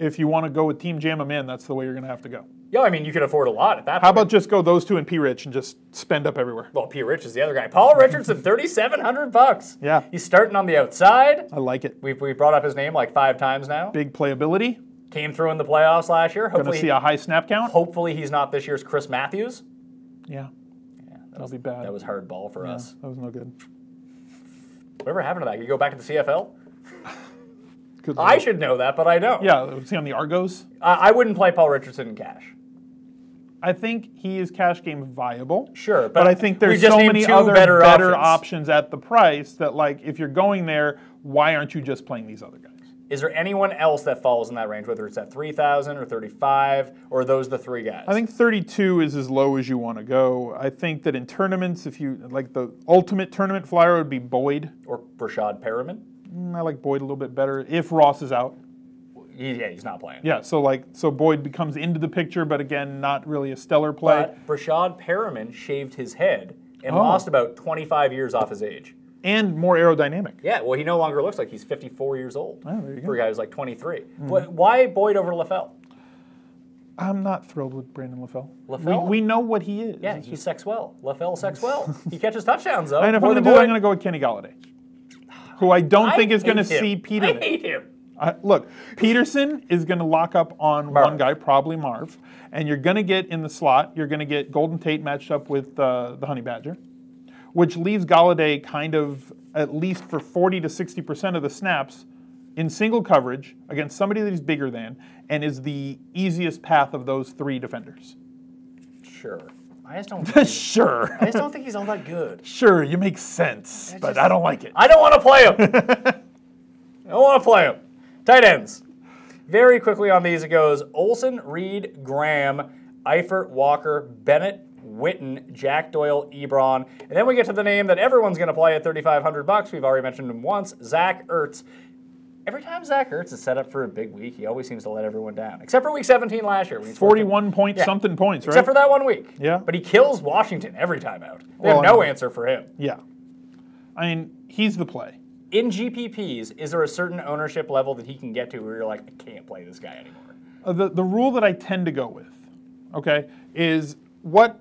If you want to go with Team Jam 'em in, that's the way you're going to have to go.
Yeah, I mean, you can afford a lot at that point.
How about just go those 2 and P. Rich and just spend up everywhere?
Well, P. Rich is the other guy. Paul Richardson, $3,700.
Yeah.
He's starting on the outside.
I like it.
We brought up his name like 5 times now.
Big playability.
Came through in the playoffs last year.
Going to see a high snap count.
Hopefully he's not this year's Chris Matthews.
Yeah. That'll be bad.
That was hard ball for us.
That was no good.
Whatever happened to that? You go back to the CFL?
Good
I should know that, but I don't.
Yeah, was he on the Argos?
I wouldn't play Paul Richardson in cash.
I think he is cash game viable.
Sure,
but I think there's so many other better options at the price that, like, if you're going there, why aren't you just playing these other guys?
Is there anyone else that falls in that range, whether it's at 3,000 or 35, or are those the 3 guys?
I think 32 is as low as you want to go. I think that in tournaments, if you like the ultimate tournament flyer would be Boyd
or Brashad Perriman.
I like Boyd a little bit better if Ross is out.
Yeah, he's not playing.
Yeah, so Boyd becomes into the picture, but again, not really a stellar play.
But Brashad Perriman shaved his head and lost about 25 years off his age.
And more aerodynamic.
Yeah, well, he no longer looks like he's 54 years old.
Oh, there you go.
For a guy who's like 23. Why Boyd over LaFell?
I'm not thrilled with Brandon LaFell.
LaFell?
We know what he is.
Yeah, he sex well. LaFell sex well. He catches touchdowns, though.
And if I'm going to go with Kenny Galladay, who I don't think is going to see Peterson.
I hate him.
Look, Peterson is going to lock up on one guy, probably Marv, and you're going to get in the slot, you're going to get Golden Tate matched up with the Honey Badger, which leaves Galladay kind of, at least for 40 to 60% of the snaps, in single coverage against somebody that he's bigger than, and is the easiest path of those 3 defenders.
Sure. I just don't think
sure.
I just don't think he's all that good.
Sure, you make sense, but I don't like it.
I don't want to play him. I don't want to play him. Tight ends. Very quickly on these, it goes Olsen, Reed, Graham, Eifert, Walker, Bennett, Witten, Jack Doyle, Ebron. And then we get to the name that everyone's going to play at $3,500. We've already mentioned him once, Zach Ertz. Every time Zach Ertz is set up for a big week, he always seems to let everyone down. Except for week 17 last year. When he's
41 point something points, right?
Except for that 1 week.
Yeah.
But he kills Washington every time out. They have no answer for him.
Yeah. I mean, he's the play.
In GPPs, is there a certain ownership level that he can get to where you're like, I can't play this guy anymore?
The rule that I tend to go with, okay, is what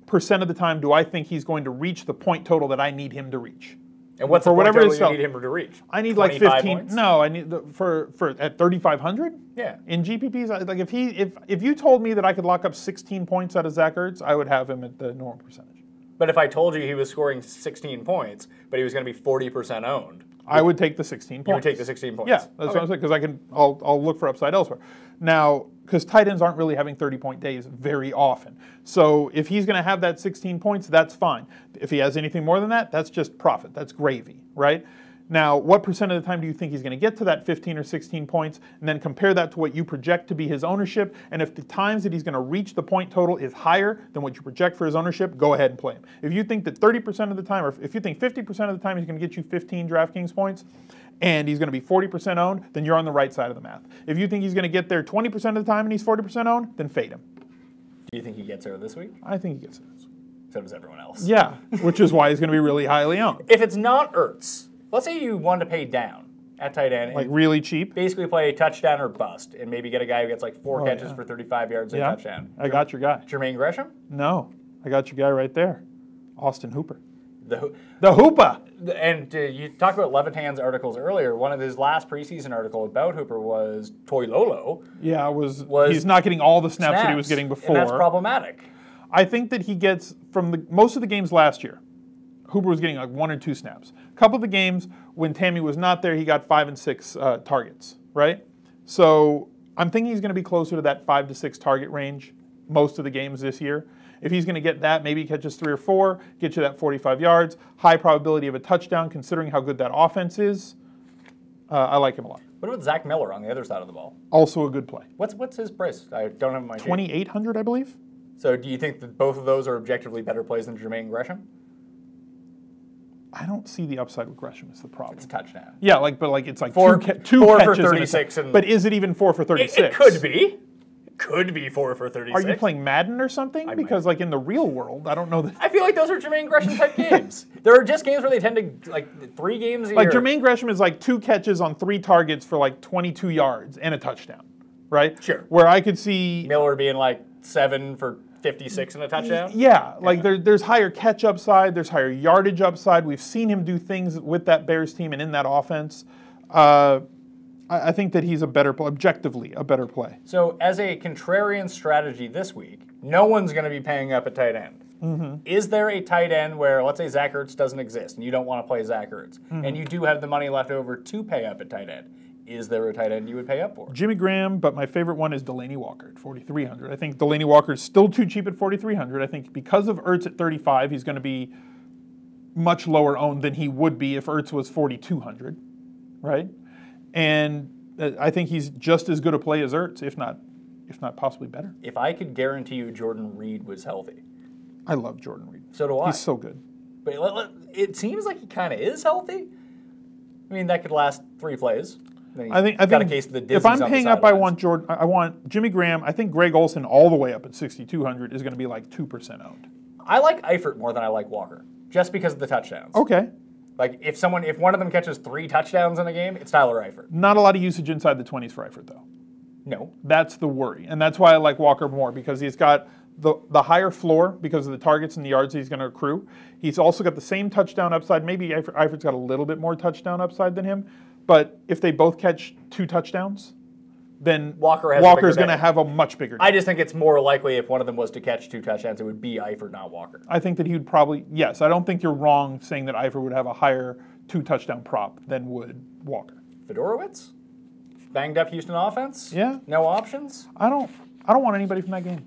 percent of the time do I think he's going to reach the point total that I need him to reach?
And what's the point total you need him to reach?
I need like 15.
Points?
No, I need for at 3,500.
Yeah.
In GPPs, like if you told me that I could lock up 16 points out of Zach Ertz, I would have him at the normal percentage.
But if I told you he was scoring 16 points, but he was going to be 40% owned,
I would take the 16 points.
You would take the 16 points.
Yeah, that's what I'm saying, because I'll look for upside elsewhere. Now, because tight ends aren't really having 30-point days very often. So if he's going to have that 16 points, that's fine. If he has anything more than that, that's just profit. That's gravy, right? Now, what percent of the time do you think he's going to get to that 15 or 16 points? And then compare that to what you project to be his ownership. And if the times that he's going to reach the point total is higher than what you project for his ownership, go ahead and play him. If you think that 30% of the time, or if you think 50% of the time he's going to get you 15 DraftKings points, and he's going to be 40% owned, then you're on the right side of the math. If you think he's going to get there 20% of the time and he's 40% owned, then fade him.
Do you think he gets there this week?
I think he gets there this week.
So does everyone else.
Yeah, which is why he's going to be really highly owned.
If it's not Ertz, let's say you wanted to pay down at tight end.
Like really cheap?
Basically play touchdown or bust and maybe get a guy who gets like 4 catches for 35 yards and a touchdown.
I got your guy.
Jermaine Gresham?
No, I got your guy right there. Austin Hooper.
The
Hooper!
And you talked about Levitan's articles earlier. One of his last preseason article about Hooper was Toy Lolo.
Yeah, he's not getting all the snaps that he was getting before.
And that's problematic.
I think that he gets, from most of the games last year, Hooper was getting like 1 or 2 snaps. A couple of the games when Tammy was not there, he got 5 and 6 targets, right? So I'm thinking he's going to be closer to that 5 to 6 target range most of the games this year. If he's going to get that, maybe he catches 3 or 4, get you that 45 yards, high probability of a touchdown considering how good that offense is. I like him a lot.
What about Zach Miller on the other side of the ball?
Also a good play.
What's his price? I don't have my sheet.
2,800, I believe.
So do you think that both of those are objectively better plays than Jermaine Gresham?
I don't see the upside with Gresham is the problem.
It's a touchdown.
Yeah, but it's like
four
two
for
catches
36.
But is it even 4 for 36?
It could be. It could be 4 for 36.
Are you playing Madden or something? Because like in the real world, I don't know that.
I feel like those are Jermaine Gresham type games. There are just games where they tend to like 3 games a year.
Like Jermaine Gresham is like 2 catches on 3 targets for like 22 yards and a touchdown, right?
Sure.
Where I could see
Miller being like 7 for 56 and a touchdown?
Yeah, like there's higher catch upside, there's higher yardage upside. We've seen him do things with that Bears team and in that offense. I think that he's objectively a better play.
So as a contrarian strategy this week, no one's going to be paying up at tight end. Mm-hmm. Is there a tight end where, let's say Zach Ertz doesn't exist and you don't want to play Zach Ertz, and you do have the money left over to pay up at tight end? Is there a tight end you would pay up for?
Jimmy Graham, but my favorite one is Delaney Walker at 4,300. I think Delaney Walker is still too cheap at 4,300. I think because of Ertz at 35, he's going to be much lower owned than he would be if Ertz was 4,200, right? And I think he's just as good a play as Ertz, if not possibly better.
If I could guarantee you Jordan Reed was healthy.
I love Jordan Reed.
So do I.
He's so good.
But it seems like he kind of is healthy. I mean, that could last 3 plays.
I think
got a case of the dizzies
if I'm
on
paying
the
up, I
sidelines.
want Jimmy Graham. I think Greg Olsen all the way up at 6,200 is going to be like 2% owned.
I like Eifert more than I like Walker, just because of the touchdowns.
Okay.
Like if one of them catches 3 touchdowns in a game, it's Tyler Eifert.
Not a lot of usage inside the 20s for Eifert though.
No.
That's the worry, and that's why I like Walker more because he's got the higher floor because of the targets and the yards he's going to accrue. He's also got the same touchdown upside. Maybe Eifert's got a little bit more touchdown upside than him. But if they both catch 2 touchdowns, then Walker's going to have a much bigger day.
I just think it's more likely if one of them was to catch 2 touchdowns, it would be Eifert, not Walker.
I think that he would probably, yes, I don't think you're wrong saying that Eifert would have a higher 2 touchdown prop than would Walker.
Fedorowicz? Banged up Houston offense?
Yeah.
No options?
I don't want anybody from that game.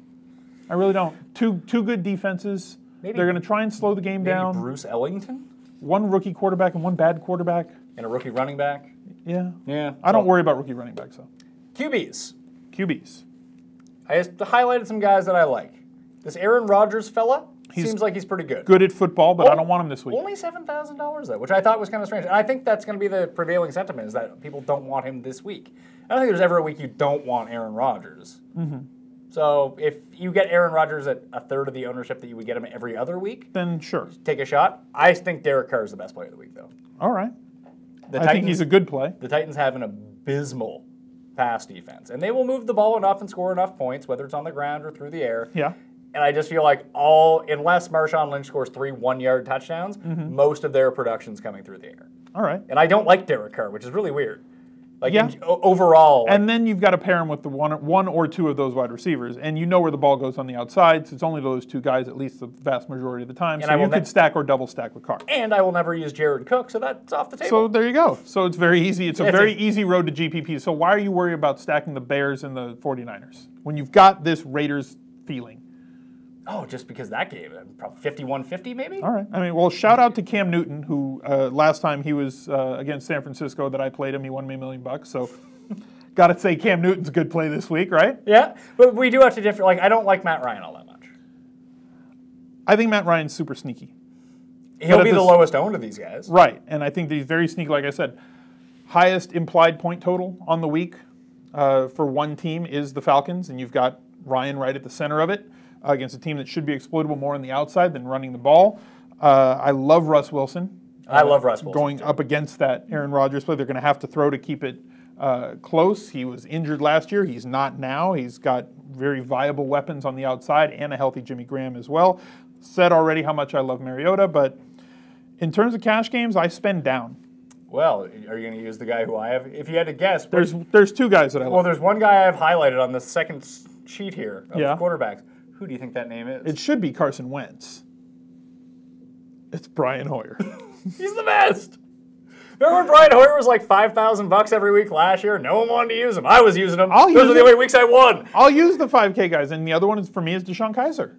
I really don't. Two good defenses. They're going to try and slow the game down.
Bruce Ellington?
1 rookie quarterback and 1 bad quarterback.
And a rookie running back?
Yeah.
Yeah.
I don't worry about rookie running backs, though.
QBs.
I
just highlighted some guys that I like. This Aaron Rodgers fella seems like he's pretty good.
Good at football, but I don't want him this week.
Only $7,000 though, which I thought was kind of strange. And I think that's going to be the prevailing sentiment is that people don't want him this week. I don't think there's ever a week you don't want Aaron Rodgers. Mm-hmm. So if you get Aaron Rodgers at a third of the ownership that you would get him every other week,
then sure.
Take a shot. I think Derek Carr is the best player of the week though.
All right. I think he's a good play.
The Titans have an abysmal pass defense, and they will move the ball enough and score enough points, whether it's on the ground or through the air.
Yeah.
And I just feel like unless Marshawn Lynch scores 3 one-yard touchdowns, most of their production's coming through the air.
All right.
And I don't like Derek Carr, which is really weird. Like overall.
And then you've got to pair him with the one or two of those wide receivers, and you know where the ball goes on the outside, so it's only those two guys at least the vast majority of the time. So you could stack or double stack with Carr.
And I will never use Jared Cook, so that's off the table.
So there you go. So it's very easy. It's a very easy road to GPPs. So why are you worried about stacking the Bears and the 49ers when you've got this Raiders feeling?
Oh, just because that game, probably 51-50 maybe?
All right. I mean, well, shout out to Cam Newton, who last time he was against San Francisco that I played him, he won me $1 million. So got to say Cam Newton's a good play this week, right?
Yeah, but we do have to differ. Like, I don't like Matt Ryan all that much.
I think Matt Ryan's super sneaky.
He'll be the lowest owned of these guys.
Right, and I think that he's very sneaky, like I said. Highest implied point total on the week for one team is the Falcons, and you've got Ryan right at the center of it. Against a team that should be exploitable more on the outside than running the ball. I love Russ Wilson.
I love Russ Wilson.
Going up against that Aaron Rodgers play, they're going to have to throw to keep it close. He was injured last year. He's not now. He's got very viable weapons on the outside and a healthy Jimmy Graham as well. Said already how much I love Mariota, but in terms of cash games, I spend down.
Well, are you going to use the guy who I have? If you had to guess.
There's two guys that I love.
Well, there's one guy I have highlighted on the second sheet here of quarterbacks. Who do you think that name is?
It should be Carson Wentz. It's Brian Hoyer.
He's the best. Remember when Brian Hoyer was like $5,000 every week last year? No one wanted to use him. I was using him. Those are the only weeks I won.
I'll use the 5K guys, and the other one for me is Deshaun Kaiser.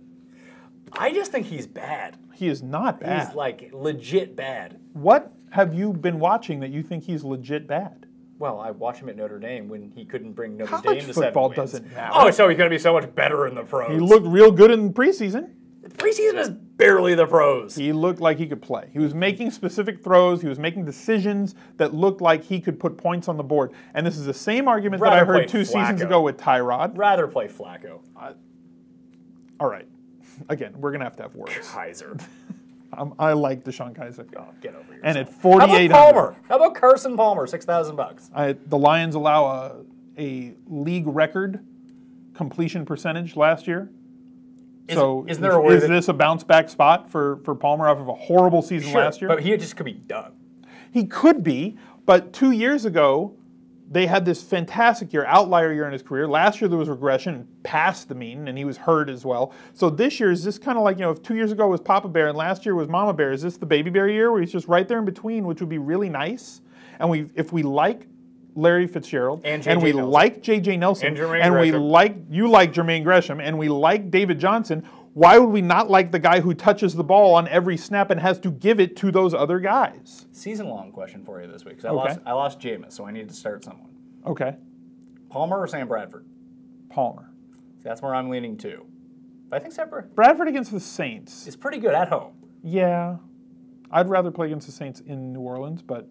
I just think he's bad.
He is not bad.
He's like legit bad.
What have you been watching that you think he's legit bad?
Well, I watched him at Notre Dame when he couldn't bring Notre Dame to 7 wins.
Football doesn't matter.
Oh, so he's going to be so much better in the pros.
He looked real good in preseason.
The preseason is barely the pros.
He looked like he could play. He was making specific throws. He was making decisions that looked like he could put points on the board. And this is the same argument that I heard 2 seasons ago with Tyrod.
Rather play Flacco.
All right. Again, we're going to have words.
Kaiser.
I like Deshaun Kaiser.
Oh, get over yourself.
And at 4,800.
How about Palmer? How about Carson Palmer? $6,000.
The Lions allow a league record completion percentage last year. Is this a bounce back spot for Palmer off of a horrible season last year?
But he just could be done.
He could be, but 2 years ago, they had this fantastic year, outlier year in his career. Last year there was regression past the mean, and he was hurt as well. So this year is this kind of like, if 2 years ago was Papa Bear and last year was Mama Bear, is this the Baby Bear year where he's just right there in between, which would be really nice? And if we like Larry Fitzgerald, and we like J.J. Nelson, and we like Jermaine Gresham, and we like David Johnson, why would we not like the guy who touches the ball on every snap and has to give it to those other guys?
Season-long question for you this week, because I lost Jameis, so I need to start someone.
Okay.
Palmer or Sam Bradford?
Palmer.
See, that's where I'm leaning to. But I think Sam
Bradford against the Saints
is pretty good at home.
Yeah. I'd rather play against the Saints in New Orleans, but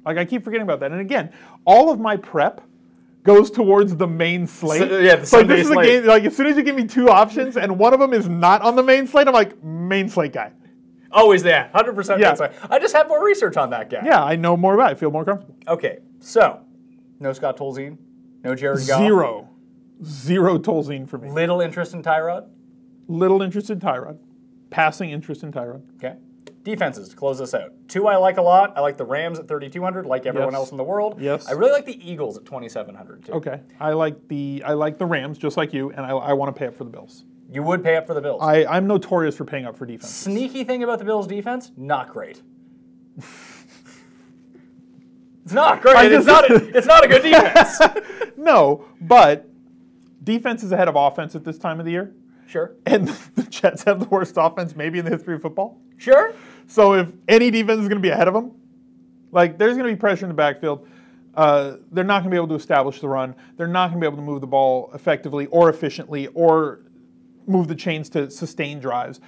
I keep forgetting about that. And again, all of my prep goes towards the main slate.
The Sunday
this is
slate.
A game, as soon as you give me 2 options and one of them is not on the main slate, I'm like, main slate guy.
Always there, 100% main slate. I just have more research on that guy.
Yeah, I know more about it. I feel more comfortable.
Okay, so no Scott Tolzien, no Jared Goff.
Zero Tolzien for me.
Little interest in Tyrod?
Little interest in Tyrod. Passing interest in Tyrod.
Okay. Defenses, to close this out. 2 I like a lot. I like the Rams at 3,200, like everyone else in the world.
Yes.
I really like the Eagles at 2,700, too.
Okay. I like the Rams, just like you, and I want to pay up for the Bills.
You would pay up for the Bills?
I'm notorious for paying up for defense.
Sneaky thing about the Bills' defense, not great. It's not great. It's not a good defense.
No, but defense is ahead of offense at this time of the year.
Sure.
And the Jets have the worst offense maybe in the history of football.
Sure.
So if any defense is going to be ahead of them, there's going to be pressure in the backfield. They're not going to be able to establish the run. They're not going to be able to move the ball effectively or efficiently or move the chains to sustain drives.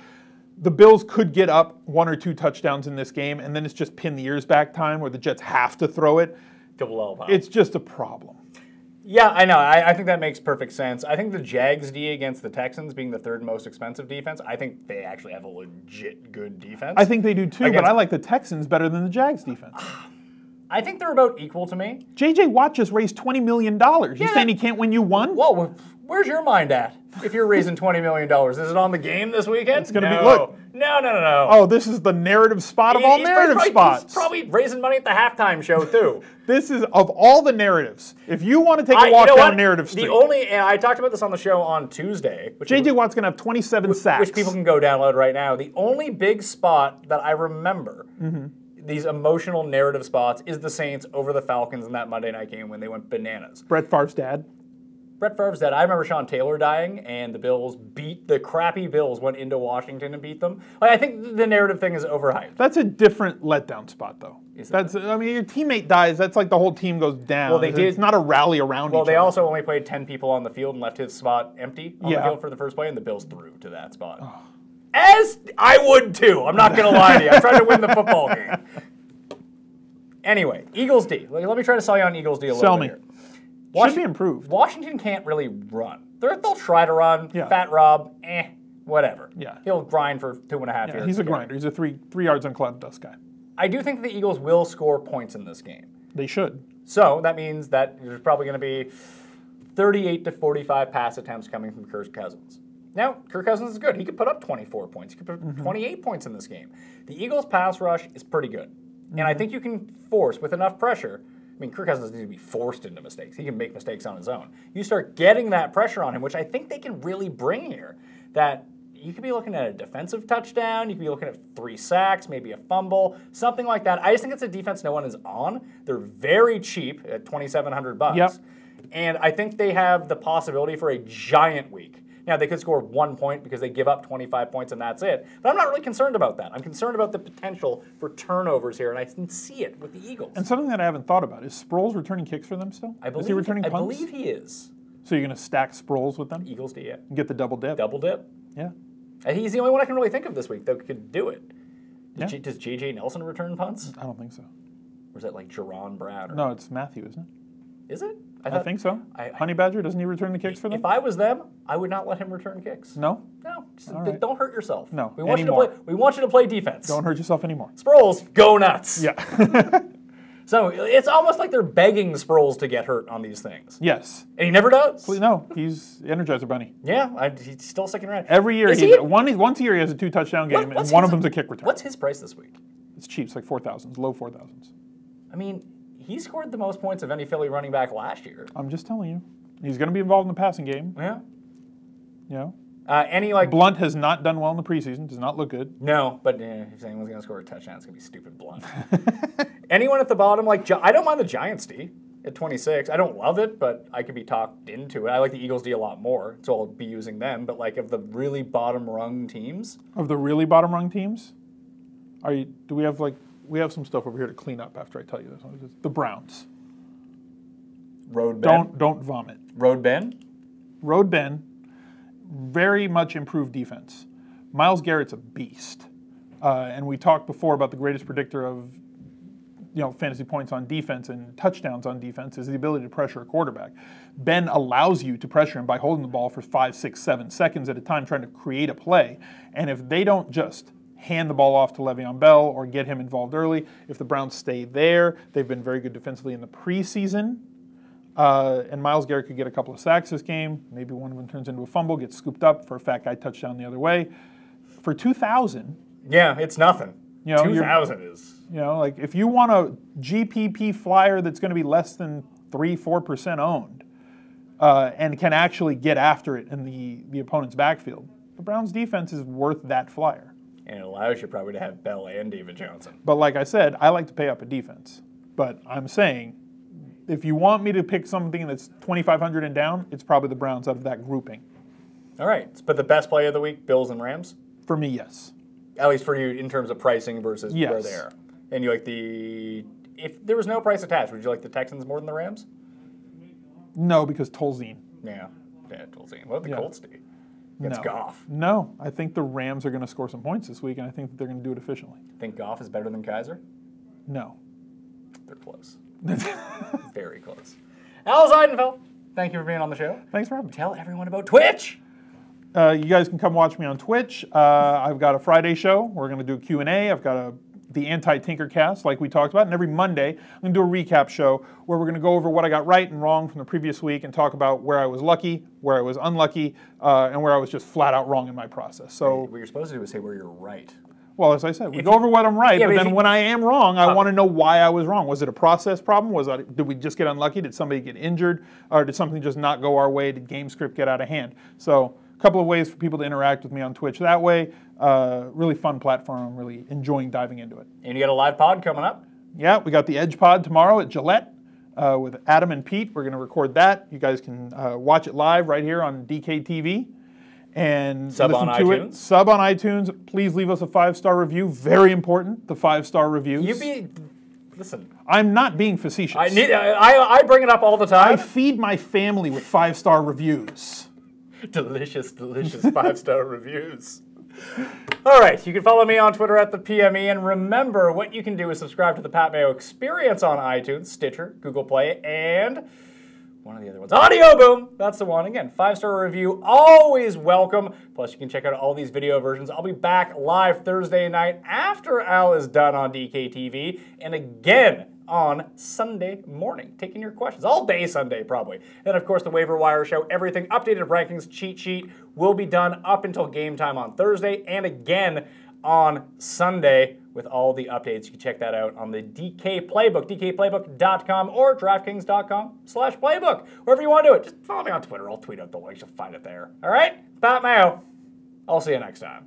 The Bills could get up 1 or 2 touchdowns in this game, and then it's just pin the ears back time where the Jets have to throw it. It's just a problem.
Yeah, I know. I think that makes perfect sense. I think the Jags D against the Texans being the 3rd most expensive defense, I think they actually have a legit good defense.
I think they do too, but I like the Texans better than the Jags defense.
I think they're about equal to me.
J.J. Watt just raised $20 million. You saying he can't win you one?
Whoa, where's your mind at? If you're raising $20 million, is it on the game this weekend?
It's going to be, look.
No.
Oh, this is the narrative spot of all narrative spots.
He's probably raising money at the halftime show, too.
This is, of all the narratives, if you want to take a walk down narrative street.
And I talked about this on the show on Tuesday.
J.J. Watt's going to have 27 sacks.
Which people can go download right now. The only big spot that I remember, these emotional narrative spots, is the Saints over the Falcons in that Monday night game when they went bananas.
Brett Favre's dad.
Brett Favre's dad. I remember Sean Taylor dying, and the crappy Bills went into Washington and beat them. Like, I think the narrative thing is overhyped.
That's a different letdown spot, though. I mean, your teammate dies. That's like the whole team goes down. Well, it's not a rally around each other.
Well, they also only played 10 people on the field and left his spot empty on the field for the first play, and the Bills threw to that spot. Oh. As I would, too. I'm not going to lie to you. I'm trying to win the football game. Anyway, Eagles D. Let me try to sell you on Eagles D a little bit here.
Should be improved.
Washington can't really run. They'll try to run.
Yeah.
Fat Rob, whatever.
Yeah.
He'll grind for 2.5 years.
He's a grinder. He's a three yards on cloud dust guy.
I do think the Eagles will score points in this game.
They should.
So that means that there's probably going to be 38 to 45 pass attempts coming from Kirk Cousins. Now, Kirk Cousins is good. He could put up 24 points. He could put up 28 points in this game. The Eagles' pass rush is pretty good. And I think you can force, with enough pressure, I mean, Kirk Cousins doesn't need to be forced into mistakes. He can make mistakes on his own. You start getting that pressure on him, which I think they can really bring here, that you could be looking at a defensive touchdown, you could be looking at 3 sacks, maybe a fumble, something like that. I just think it's a defense no one is on. They're very cheap at $2,700.
Yep.
And I think they have the possibility for a giant week. Now, they could score 1 point because they give up 25 points and that's it. But I'm not really concerned about that. I'm concerned about the potential for turnovers here, and I can see it with the Eagles.
And something that I haven't thought about, is Sproles returning kicks for them still? Is he returning punts?
I believe he is.
So you're going to stack Sproles with them?
Eagles do, yeah.
And get the double dip?
Double dip.
Yeah.
And he's the only one I can really think of this week that could do it. Does J.J. Nelson return punts?
I don't think so.
Or is that like Jerron Brown?
No, it's Matthew, isn't it?
Is it?
I think so. Honey Badger, doesn't he return the kicks for them?
If I was them, I would not let him return kicks.
No?
No. Don't hurt yourself.
No.
We want you to play defense.
Don't hurt yourself anymore.
Sproles, go nuts.
Yeah.
So it's almost like they're begging Sproles to get hurt on these things.
Yes.
And he never does.
No, he's Energizer Bunny.
Yeah, he's still sticking around.
Every year, once a year he has a 2-touchdown game, and one of them's a kick return.
What's his price this week?
It's cheap. It's like 4,000s, low 4,000s.
I mean, he scored the most points of any Philly running back last year.
I'm just telling you. He's going to be involved in the passing game.
Yeah.
You know? Blunt has not done well in the preseason. Does not look good.
No, but if anyone's going to score a touchdown, it's going to be stupid Blunt. Anyone at the bottom, I don't mind the Giants D at 26. I don't love it, but I could be talked into it. I like the Eagles D a lot more, so I'll be using them. But of the really bottom rung teams.
Of the really bottom rung teams? Do we have we have some stuff over here to clean up after I tell you this. The Browns.
Road Ben.
Don't vomit.
Road Ben?
Road Ben. Very much improved defense. Myles Garrett's a beast. And we talked before about the greatest predictor of fantasy points on defense and touchdowns on defense is the ability to pressure a quarterback. Ben allows you to pressure him by holding the ball for 5, 6, 7 seconds at a time trying to create a play. And if they don't just hand the ball off to Le'Veon Bell or get him involved early, if the Browns stay there, they've been very good defensively in the preseason. And Myles Garrett could get a couple of sacks this game. Maybe one of them turns into a fumble, gets scooped up for a fat guy touchdown the other way. For 2,000.
Yeah, it's nothing. 2,000 is.
If you want a GPP flyer that's going to be less than 3-4% owned and can actually get after it in the opponent's backfield, the Browns defense is worth that flyer.
And it allows you probably to have Bell and David Johnson.
But like I said, I like to pay up a defense. But I'm saying, if you want me to pick something that's 2,500 and down, it's probably the Browns out of that grouping.
All right. But the best play of the week, Bills and Rams?
For me, yes.
At least for you in terms of pricing versus
yes.
where they are. And you like if there was no price attached, would you like the Texans more than the Rams?
No, because Tolzien.
Yeah, Tolzien. What would the Colts do? It's Goff.
No, I think the Rams are going to score some points this week, and I think that they're going to do it efficiently.
Think Goff is better than Kaiser?
No.
They're close. Very close. Al Zeidenfeld, thank you for being on the show.
Thanks for having me.
Tell everyone about Twitch.
You guys can come watch me on Twitch. I've got a Friday show. We're going to do a Q&A. I've got the Anti-Tinkercast, like we talked about, and every Monday I'm going to do a recap show where we're going to go over what I got right and wrong from the previous week and talk about where I was lucky, where I was unlucky, and where I was just flat out wrong in my process. So
what you're supposed to do is say where you're right.
Well, as I said, we go over what I'm right, but then when I am wrong, I want to know why I was wrong. Was it a process problem? Did we just get unlucky? Did somebody get injured? Or did something just not go our way? Did game script get out of hand? So a couple of ways for people to interact with me on Twitch that way. Really fun platform. I'm really enjoying diving into it.
And you got a live pod coming up?
Yeah, we got the Edge Pod tomorrow at Gillette with Adam and Pete. We're going to record that. You guys can watch it live right here on DKTV. And
sub
listen
on
to
iTunes.
it. Sub on iTunes. Please leave us a 5-star review. Very important, the 5-star reviews.
Listen.
I'm not being facetious.
I bring it up all the time.
I feed my family with 5-star reviews.
Delicious, delicious 5-star reviews. All right, you can follow me on Twitter at the PME, and remember what you can do is subscribe to the Pat Mayo Experience on iTunes, Stitcher, Google Play, and one of the other ones, Audio Boom. That's the one. Again, 5-star review, always welcome. Plus, you can check out all these video versions. I'll be back live Thursday night after Al is done on DKTV, and again on Sunday morning, taking your questions all day Sunday probably. Then of course the waiver wire show, everything updated rankings cheat sheet will be done up until game time on Thursday and again on Sunday with all the updates. You can check that out on the DK Playbook, dkplaybook.com or DraftKings.com/playbook. Wherever you want to do it, just follow me on Twitter. I'll tweet out the links. You'll find it there. All right, Pat Mayo. I'll see you next time.